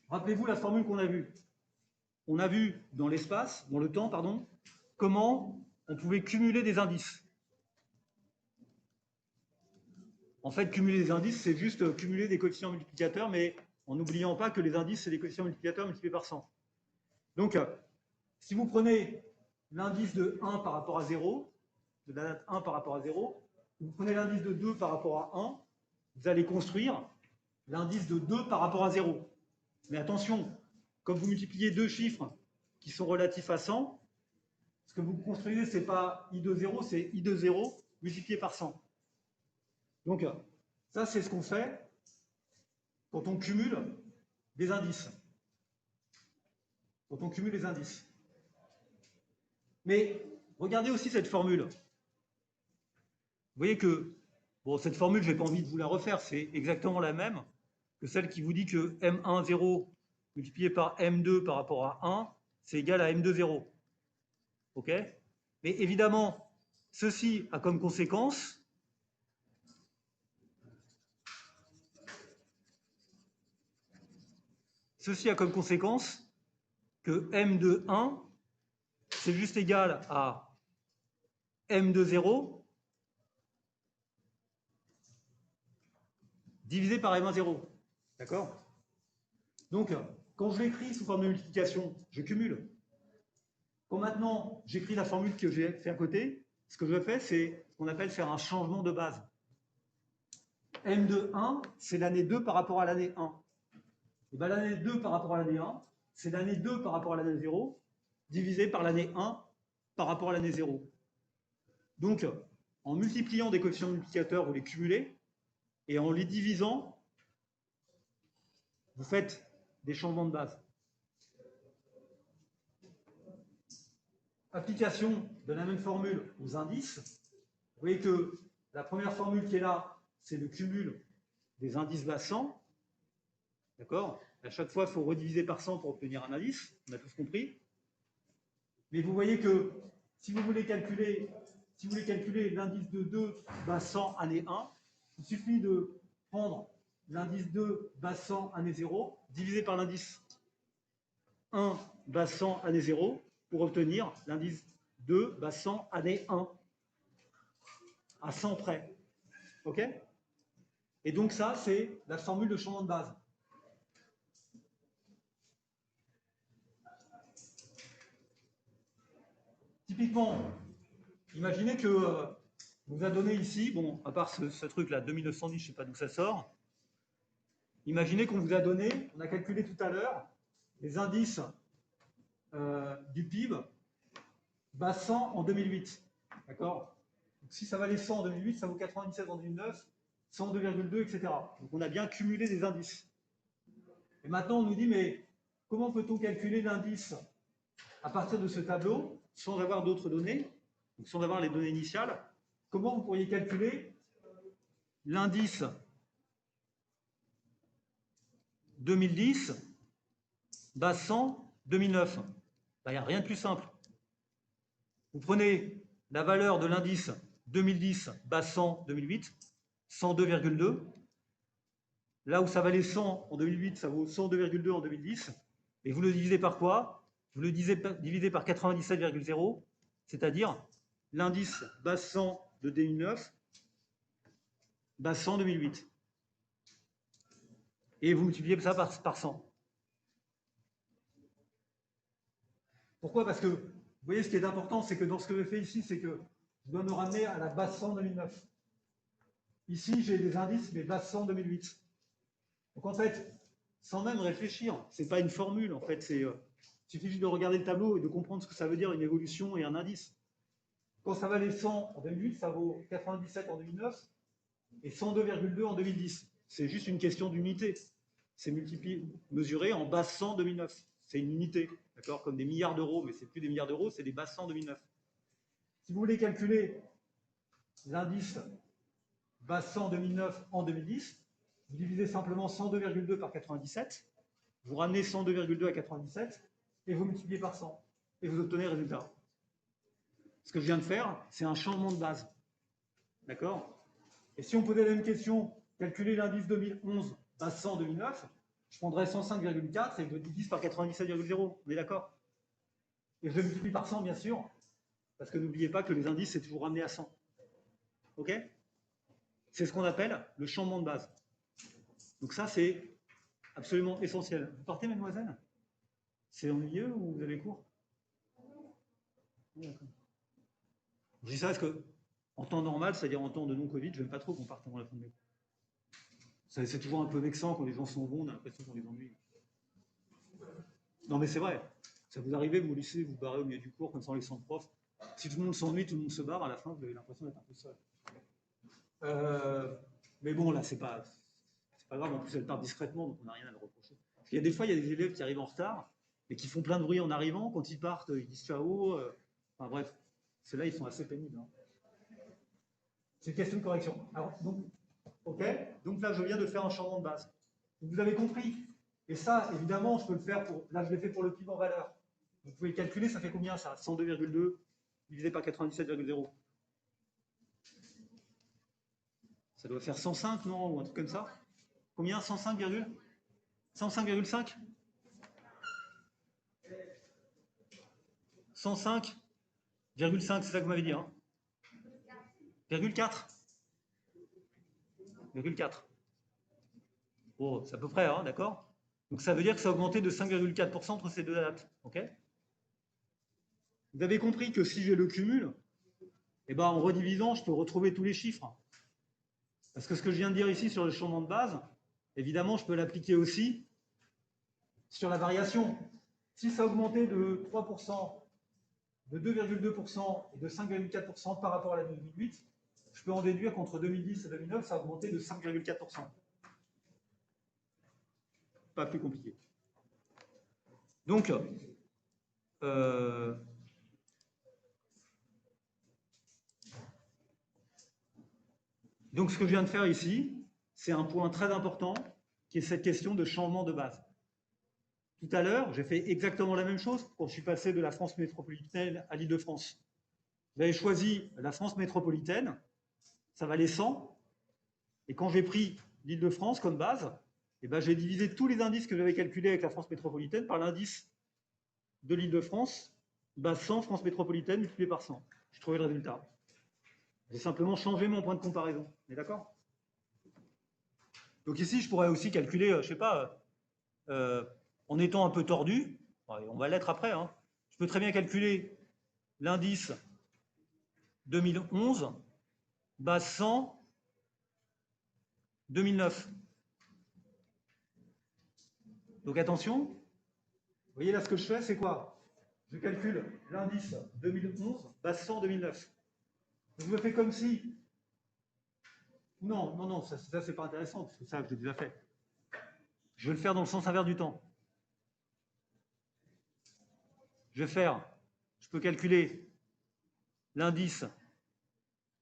Rappelez-vous la formule qu'on a vue. On a vu dans l'espace, dans le temps, pardon, comment on pouvait cumuler des indices. En fait, cumuler des indices, c'est juste cumuler des coefficients multiplicateurs, mais en n'oubliant pas que les indices, c'est des coefficients multiplicateurs multipliés par 100. Donc, si vous prenez l'indice de 1 par rapport à 0, de la date 1 par rapport à 0, vous prenez l'indice de 2 par rapport à 1, vous allez construire l'indice de 2 par rapport à 0. Mais attention, comme vous multipliez deux chiffres qui sont relatifs à 100, ce que vous construisez, ce n'est pas I de 0, c'est I de 0 multiplié par 100. Donc, ça, c'est ce qu'on fait quand on cumule des indices. Quand on cumule les indices. Mais regardez aussi cette formule. Vous voyez que, bon, cette formule, je n'ai pas envie de vous la refaire, c'est exactement la même que celle qui vous dit que M1, 0 multiplié par M2 par rapport à 1, c'est égal à M2, 0. OK? Mais évidemment, ceci a comme conséquence que M de 1, c'est juste égal à M de 0 divisé par M1, 0. D'accord? Donc, quand je l'écris sous forme de multiplication, je cumule. Quand maintenant j'écris la formule que j'ai fait à côté, ce que je fais, c'est ce qu'on appelle faire un changement de base. M de 1, c'est l'année 2 par rapport à l'année 1. Et bien l'année 2 par rapport à l'année 1, c'est l'année 2 par rapport à l'année 0, divisé par l'année 1 par rapport à l'année 0. Donc, en multipliant des coefficients multiplicateurs, vous les cumulez, et en les divisant, vous faites des changements de base. Application de la même formule aux indices. Vous voyez que la première formule qui est là, c'est le cumul des indices bas 100. D'accord? À chaque fois, il faut rediviser par 100 pour obtenir un indice. On a tous compris. Mais vous voyez que si vous voulez calculer l'indice de 2 bas 100 année 1, il suffit de prendre l'indice 2 bas 100 année 0, divisé par l'indice 1 bas 100 année 0, pour obtenir l'indice 2 bas 100 année 1, à 100 près. OK? Et donc ça, c'est la formule de changement de base. Typiquement, imaginez que vous a donné ici, bon, à part ce truc-là, 2910, je ne sais pas d'où ça sort. Imaginez qu'on vous a donné, on a calculé tout à l'heure, les indices du PIB bas 100 en 2008. D'accord? Donc si ça valait 100 en 2008, ça vaut 97 en 2009, 102,2, etc. Donc on a bien cumulé des indices. Et maintenant, on nous dit, mais comment peut-on calculer l'indice à partir de ce tableau, sans avoir d'autres données, donc sans avoir les données initiales? Comment vous pourriez calculer l'indice 2010 bas 100 2009? Il n'y a rien de plus simple. Vous prenez la valeur de l'indice 2010 bas 100 2008, 102,2. Là où ça valait 100 en 2008, ça vaut 102,2 en 2010. Et vous le divisez par quoi? Vous le divisez par 97,0, c'est-à-dire l'indice bas 100 de 2009, bas 100 2008. Et vous multipliez ça par 100. Pourquoi? Parce que, vous voyez, ce qui est important, c'est que dans ce que je fais ici, c'est que je dois me ramener à la base 100 2009. Ici, j'ai des indices, mais base 100 2008. Donc en fait, sans même réfléchir, ce n'est pas une formule, en fait, il suffit juste de regarder le tableau et de comprendre ce que ça veut dire une évolution et un indice. Quand ça valait 100 en 2008, ça vaut 97 en 2009 et 102,2 en 2010. C'est juste une question d'unité. C'est mesuré en base 100 2009. C'est une unité, d'accord? Comme des milliards d'euros, mais c'est plus des milliards d'euros, c'est des bases 100 2009. Si vous voulez calculer l'indice base 100 2009 en 2010, vous divisez simplement 102,2 par 97, vous ramenez 102,2 à 97, et vous multipliez par 100, et vous obtenez le résultat. Ce que je viens de faire, c'est un changement de base. D'accord? Et si on posait la même question, calculer l'indice 2011 base 100 2009, je prendrais 105,4 et je le divise par 97,0. On est d'accord? Et je le multiplie par 100, bien sûr, parce que n'oubliez pas que les indices, c'est toujours ramené à 100. OK? c'est ce qu'on appelle le changement de base. Donc ça, c'est absolument essentiel. Vous partez, mademoiselle? C'est ennuyeux ou vous avez cours? Je dis ça parce que, en temps normal, c'est-à-dire en temps de non-Covid, je n'aime pas trop qu'on parte avant la fin de mai. C'est toujours un peu vexant quand les gens s'en vont, on a l'impression qu'on les ennuie. Non, mais c'est vrai. Ça vous arrive, vous au lycée, vous barrez au milieu du cours, comme ça en laissant le prof. Si tout le monde s'ennuie, tout le monde se barre, à la fin, vous avez l'impression d'être un peu seul. Mais bon, là, c'est pas grave. En plus, elle part discrètement, donc on n'a rien à le reprocher. Parce qu'il y a des fois, il y a des élèves qui arrivent en retard et qui font plein de bruit en arrivant. Quand ils partent, ils disent ciao. Enfin bref, ceux-là, ils sont assez pénibles. Hein. C'est une question de correction. Alors, donc, ok. Donc là, je viens de faire un changement de base. Vous avez compris. Et ça, évidemment, je peux le faire pour. Là, je l'ai fait pour le PIB en valeur. Vous pouvez calculer, ça fait combien ça? 102,2 divisé par 97,0. Ça doit faire 105, non? Ou un truc comme ça. Combien? 105, 105,5? 105,5, c'est ça que vous m'avez dit, hein? 4. Bon, c'est à peu près, hein, d'accord? Donc ça veut dire que ça a augmenté de 5,4% entre ces deux dates, ok? Vous avez compris que si j'ai le cumul, eh ben, en redivisant, je peux retrouver tous les chiffres. Parce que ce que je viens de dire ici sur le changement de base, évidemment, je peux l'appliquer aussi sur la variation. Si ça a augmenté de 3%, de 2,2% et de 5,4% par rapport à l'année 2008, je peux en déduire qu'entre 2010 et 2009, ça a augmenté de 5,4%. Pas plus compliqué. Donc, ce que je viens de faire ici, c'est un point très important, qui est cette question de changement de base. Tout à l'heure, j'ai fait exactement la même chose quand je suis passé de la France métropolitaine à l'Île-de-France. J'avais choisi la France métropolitaine, ça valait 100, et quand j'ai pris l'Île-de-France comme base, eh ben, j'ai divisé tous les indices que j'avais calculés avec la France métropolitaine par l'indice de l'Île-de-France, base 100, France métropolitaine, multiplié par 100. J'ai trouvé le résultat. J'ai simplement changé mon point de comparaison. On est d'accord? Donc ici, je pourrais aussi calculer, je ne sais pas, en étant un peu tordu, on va l'être après, hein, je peux très bien calculer l'indice 2011, base 100, 2009. Donc attention, vous voyez là ce que je fais, c'est quoi? Je calcule l'indice 2011, base 100, 2009. Je me fais comme si... Non, ça c'est pas intéressant, parce que ça, je l'ai déjà fait. Je vais le faire dans le sens inverse du temps. Je peux calculer l'indice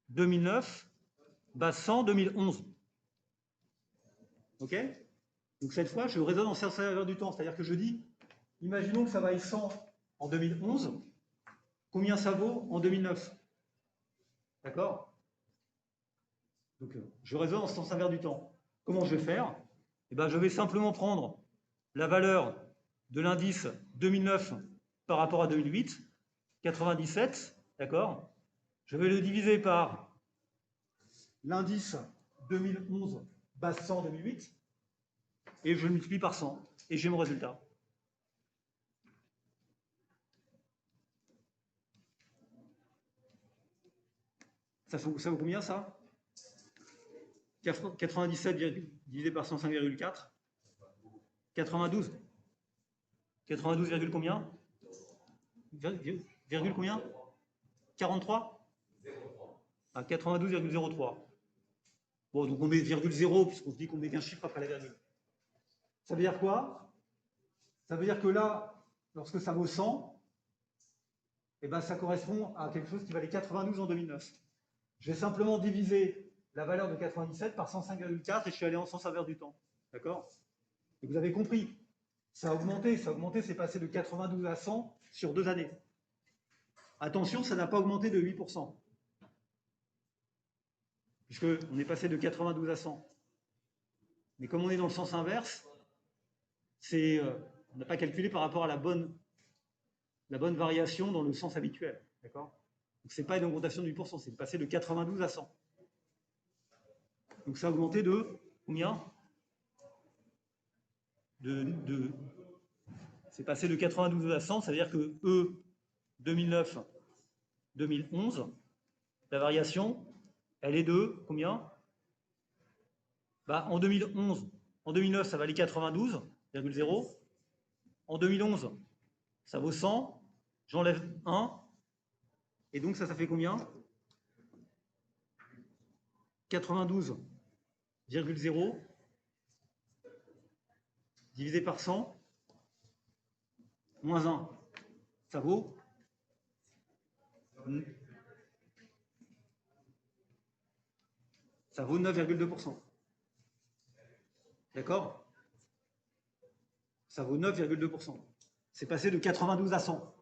2009, base 100, 2011. OK? Donc cette fois, je raisonne en sens inverse du temps, c'est-à-dire que je dis, imaginons que ça vaille 100 en 2011, combien ça vaut en 2009? D'accord? Donc je raisonne en sens inverse du temps. Comment je vais faire? Eh bien, je vais simplement prendre la valeur de l'indice 2009 par rapport à 2008, 97, d'accord? Je vais le diviser par l'indice 2011, base 100, 2008, et je le multiplie par 100, et j'ai mon résultat. Ça vaut combien, ça? 97 divisé par 105,4. 92. 92, combien? Virgule combien? 43? Ah, 92,03. Bon, donc on met virgule 0, puisqu'on se dit qu'on met qu'un chiffre après la virgule. Ça veut dire quoi? Ça veut dire que là, lorsque ça vaut 100, eh ben, ça correspond à quelque chose qui valait 92 en 2009. Je vais simplement diviser la valeur de 97 par 105,4 et je suis allé en sens inverse du temps. D'accord? Et vous avez compris, ça a augmenté, c'est passé de 92 à 100 sur 2 années. Attention, ça n'a pas augmenté de 8%. Puisqu'on est passé de 92 à 100. Mais comme on est dans le sens inverse, on n'a pas calculé par rapport à la bonne variation dans le sens habituel. D'accord? Donc ce n'est pas une augmentation de 8%, c'est de passer de 92 à 100. Donc ça a augmenté de combien? C'est passé de 92 à 100, ça veut dire que E 2009, 2011, la variation, elle est de combien? Bah, en 2011, en 2009, ça valait 92,0. En 2011, ça vaut 100. J'enlève 1. Et donc, ça fait combien? 92,0 divisé par 100 moins 1. Ça vaut 9,2%. D'accord? Ça vaut 9,2%. C'est passé de 92 à 100.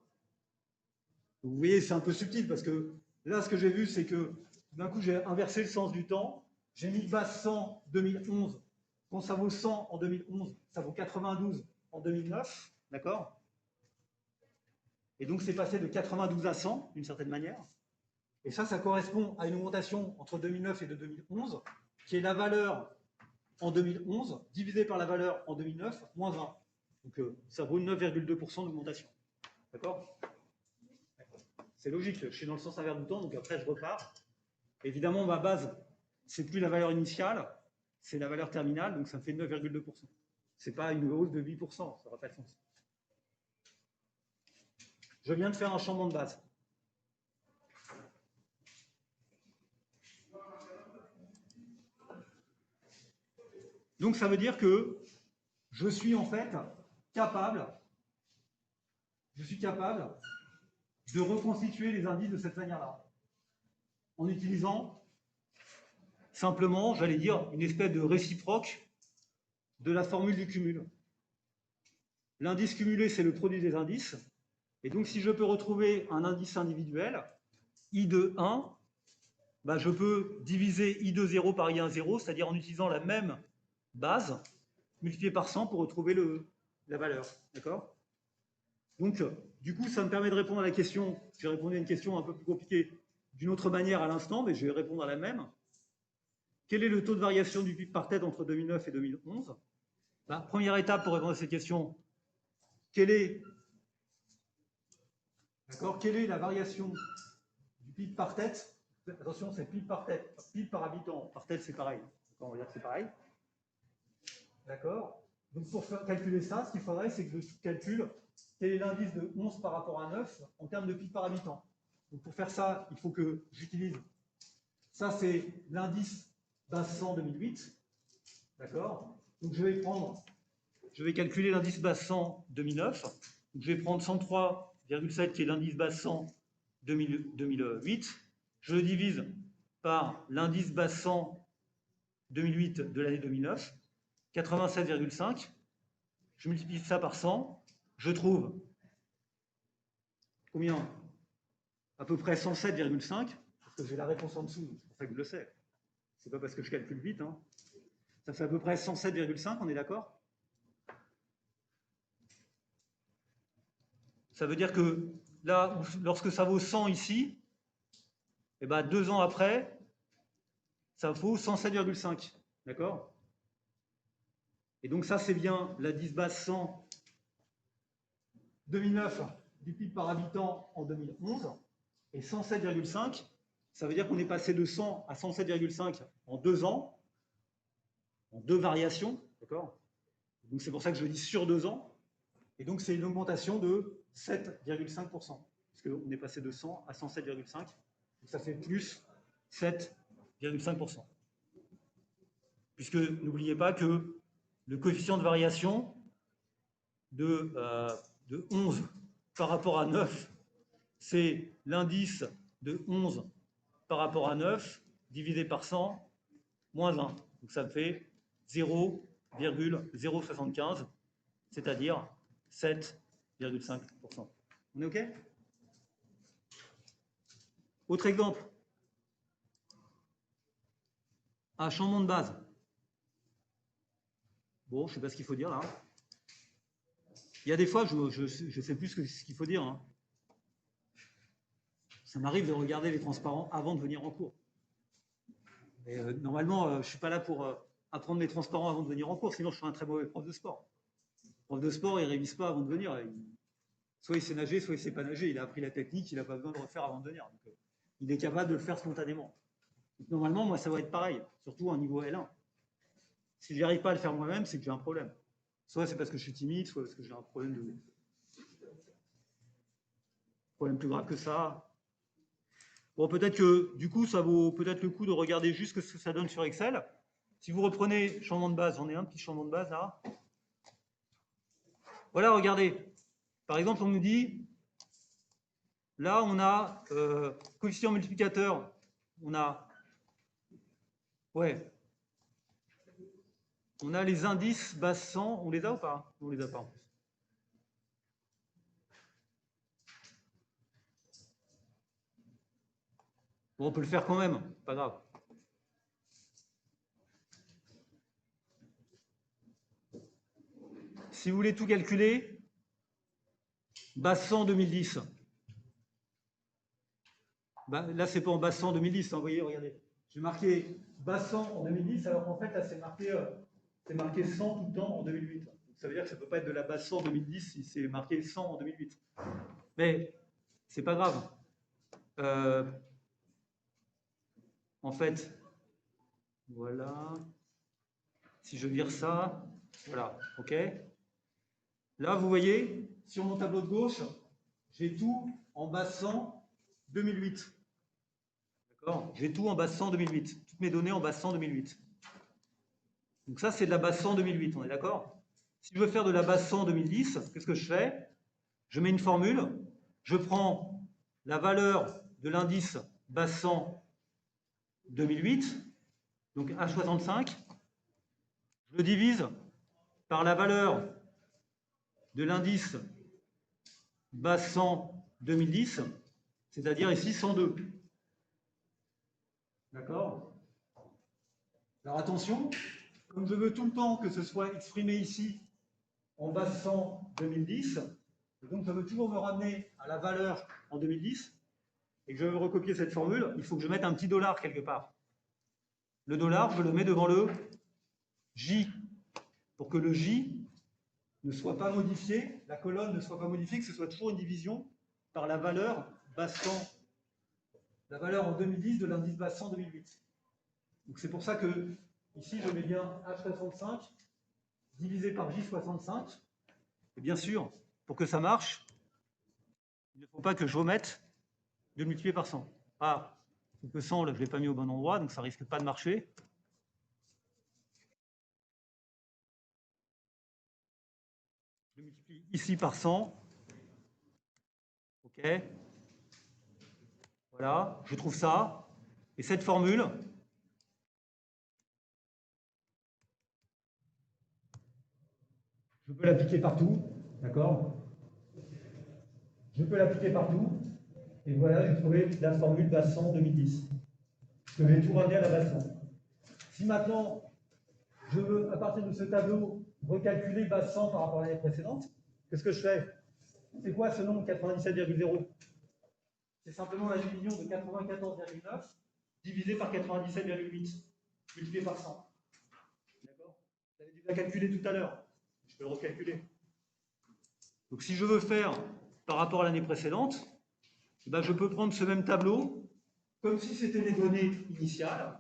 Vous voyez, c'est un peu subtil parce que là, ce que j'ai vu, c'est que d'un coup, j'ai inversé le sens du temps. J'ai mis base 100 2011. Quand ça vaut 100 en 2011, ça vaut 92 en 2009. D'accord? Et donc, c'est passé de 92 à 100, d'une certaine manière. Et ça correspond à une augmentation entre 2009 et de 2011, qui est la valeur en 2011 divisée par la valeur en 2009 moins 1. Donc, ça vaut 9,2% d'augmentation. D'accord? C'est logique, je suis dans le sens inverse du temps, donc après je repars. Évidemment, ma base, c'est plus la valeur initiale, c'est la valeur terminale, donc ça me fait 9,2%. Ce n'est pas une hausse de 8%, ça n'aura pas de sens. Je viens de faire un changement de base. Donc ça veut dire que je suis en fait capable de reconstituer les indices de cette manière-là, en utilisant simplement, j'allais dire, une espèce de réciproque de la formule du cumul. L'indice cumulé, c'est le produit des indices. Et donc, si je peux retrouver un indice individuel, I de 1, bah, je peux diviser I de 0 par I1 0, c'est-à-dire en utilisant la même base, multipliée par 100 pour retrouver la valeur. D'accord? Donc, du coup, ça me permet de répondre à la question. J'ai répondu à une question un peu plus compliquée d'une autre manière à l'instant, mais je vais répondre à la même. Quel est le taux de variation du PIB par tête entre 2009 et 2011? Bah, première étape pour répondre à cette question, quelle est la variation du PIB par tête? Attention, c'est PIB par tête, PIB par habitant. Par tête, c'est pareil. On va dire que c'est pareil. D'accord? Donc, pour calculer ça, ce qu'il faudrait, c'est que je calcule quel est l'indice de 11 par rapport à 9 en termes de PIB par habitant. Donc, pour faire ça, il faut que j'utilise. Ça, c'est l'indice base 100 2008. D'accord? Donc, je vais calculer l'indice base 100 2009. Donc, je vais prendre 103,7 qui est l'indice base 100 2008. Je le divise par l'indice base 100 2008 de l'année 2009, 87,5. Je multiplie ça par 100. Je trouve combien? À peu près 107,5, parce que j'ai la réponse en dessous, c'est pour ça que je le sais. C'est pas parce que je calcule vite. Hein. Ça fait à peu près 107,5, on est d'accord? Ça veut dire que là, lorsque ça vaut 100 ici, et ben 2 ans après, ça vaut 107,5. D'accord? Et donc ça, c'est bien l'indice base 100 2009 du PIB par habitant en 2011. Et 107,5, ça veut dire qu'on est passé de 100 à 107,5 en 2 ans, en 2 variations. D'accord? Donc c'est pour ça que je dis sur 2 ans. Et donc c'est une augmentation de 7,5%. Parce qu'on est passé de 100 à 107,5. Donc ça fait plus 7,5%. Puisque n'oubliez pas que le coefficient de variation de 11 par rapport à 9, c'est l'indice de 11 par rapport à 9 divisé par 100 moins 1. Donc ça me fait 0,075, c'est-à-dire 7,5%. On est OK? Autre exemple. Un changement de base. Bon, je ne sais pas ce qu'il faut dire là. Il y a des fois, je ne sais plus ce qu'il faut dire. Hein. Ça m'arrive de regarder les transparents avant de venir en cours. Mais, normalement, je ne suis pas là pour apprendre mes transparents avant de venir en cours, sinon je serais un très mauvais prof de sport. Le prof de sport, il ne révise pas avant de venir. Soit il sait nager, soit il ne sait pas nager. Il a appris la technique, il n'a pas besoin de refaire avant de venir. Donc, il est capable de le faire spontanément. Donc, normalement, moi, ça va être pareil, surtout en niveau L1. Si je n'arrive pas à le faire moi-même, c'est que j'ai un problème. Soit c'est parce que je suis timide, soit parce que j'ai un problème plus grave que ça. Bon, peut-être que du coup, ça vaut peut-être le coup de regarder juste ce que ça donne sur Excel. Si vous reprenez changement de base, j'en ai un petit changement de base là. Voilà, regardez. Par exemple, on nous dit, là, on a coefficient multiplicateur. On a, ouais, on a les indices base 100. On les a ou pas? On les a pas en plus. Bon, on peut le faire quand même, pas grave. Si vous voulez tout calculer, base 100 2010. Ben, là, c'est pas en base 100 en 2010, hein, vous voyez, regardez. J'ai marqué base 100 en 2010, alors qu'en fait, là, c'est marqué 100 tout le temps en 2008. Donc, ça veut dire que ça ne peut pas être de la base 100 en 2010 si c'est marqué 100 en 2008. Mais c'est pas grave. En fait, voilà. Si je vire ça, voilà, ok. Là, vous voyez, sur mon tableau de gauche, j'ai tout en base 100 2008. D'accord? J'ai tout en base 100 2008. Toutes mes données en base 100 2008. Donc ça, c'est de la base 100 2008, on est d'accord? Si je veux faire de la base 100 2010, qu'est-ce que je fais? Je mets une formule, je prends la valeur de l'indice base 100 2008, donc H65, je le divise par la valeur de l'indice base 100 2010, c'est-à-dire ici 102. D'accord? Alors attention, comme je veux tout le temps que ce soit exprimé ici en base 100 2010, donc je veux toujours me ramener à la valeur en 2010, et que je veux recopier cette formule, il faut que je mette un petit dollar quelque part. Le dollar, je le mets devant le J, pour que le J ne soit pas modifié, la colonne ne soit pas modifiée, que ce soit toujours une division par la valeur base 100, la valeur en 2010 de l'indice base 100 2008. Donc c'est pour ça que ici je mets bien H65 divisé par J65. Et bien sûr, pour que ça marche, il ne faut pas que je remette de multiplier par 100. Ah, donc le 100, là, je ne l'ai pas mis au bon endroit, donc ça risque pas de marcher. Je multiplie ici par 100. OK. Voilà, je trouve ça. Et cette formule, je peux l'appliquer partout. D'accord? Je peux l'appliquer partout. Et voilà, j'ai trouvé la formule base 100 2010. Je vais tout ramener à la base 100. Si maintenant, je veux, à partir de ce tableau, recalculer base 100 par rapport à l'année précédente, qu'est-ce que je fais? C'est quoi ce nombre 97,0? C'est simplement la division de 94,9 divisé par 97,8 multiplié par 100. D'accord? Vous avez déjà calculé tout à l'heure. Je peux le recalculer. Donc si je veux faire par rapport à l'année précédente, ben, je peux prendre ce même tableau comme si c'était les données initiales,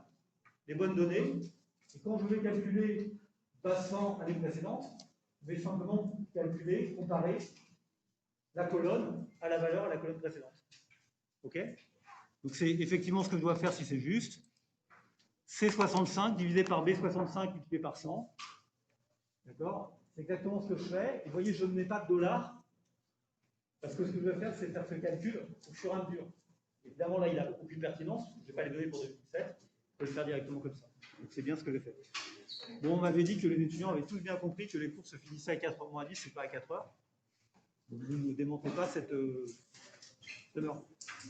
les bonnes données. Et quand je vais calculer base 100 à l'année précédente, je vais simplement calculer, comparer la colonne à la valeur à la colonne précédente. OK? Donc c'est effectivement ce que je dois faire si c'est juste. C65 divisé par B65 multiplié par 100. D'accord? C'est exactement ce que je fais. Et vous voyez, je ne mets pas de dollars. Parce que ce que je vais faire, c'est faire ce calcul au fur et à mesure. Évidemment, là, il n'a aucune pertinence. Je ne vais pas les donner pour 2017. Je peux le faire directement comme ça. Donc c'est bien ce que j'ai fait. Bon, on m'avait dit que les étudiants avaient tous bien compris que les cours se finissaient à 4h moins 10 et pas à 4h. Donc vous ne démontrez pas cette demeure.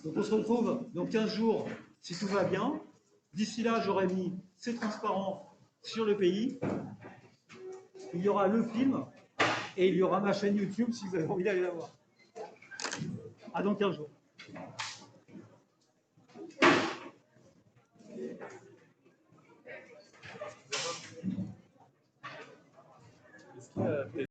Donc on se retrouve dans 15 jours si tout va bien. D'ici là, j'aurai mis ces transparents sur le pays. Il y aura le film et il y aura ma chaîne YouTube si vous avez envie d'aller la voir. À dans 15 jours. Est-ce qu'il y a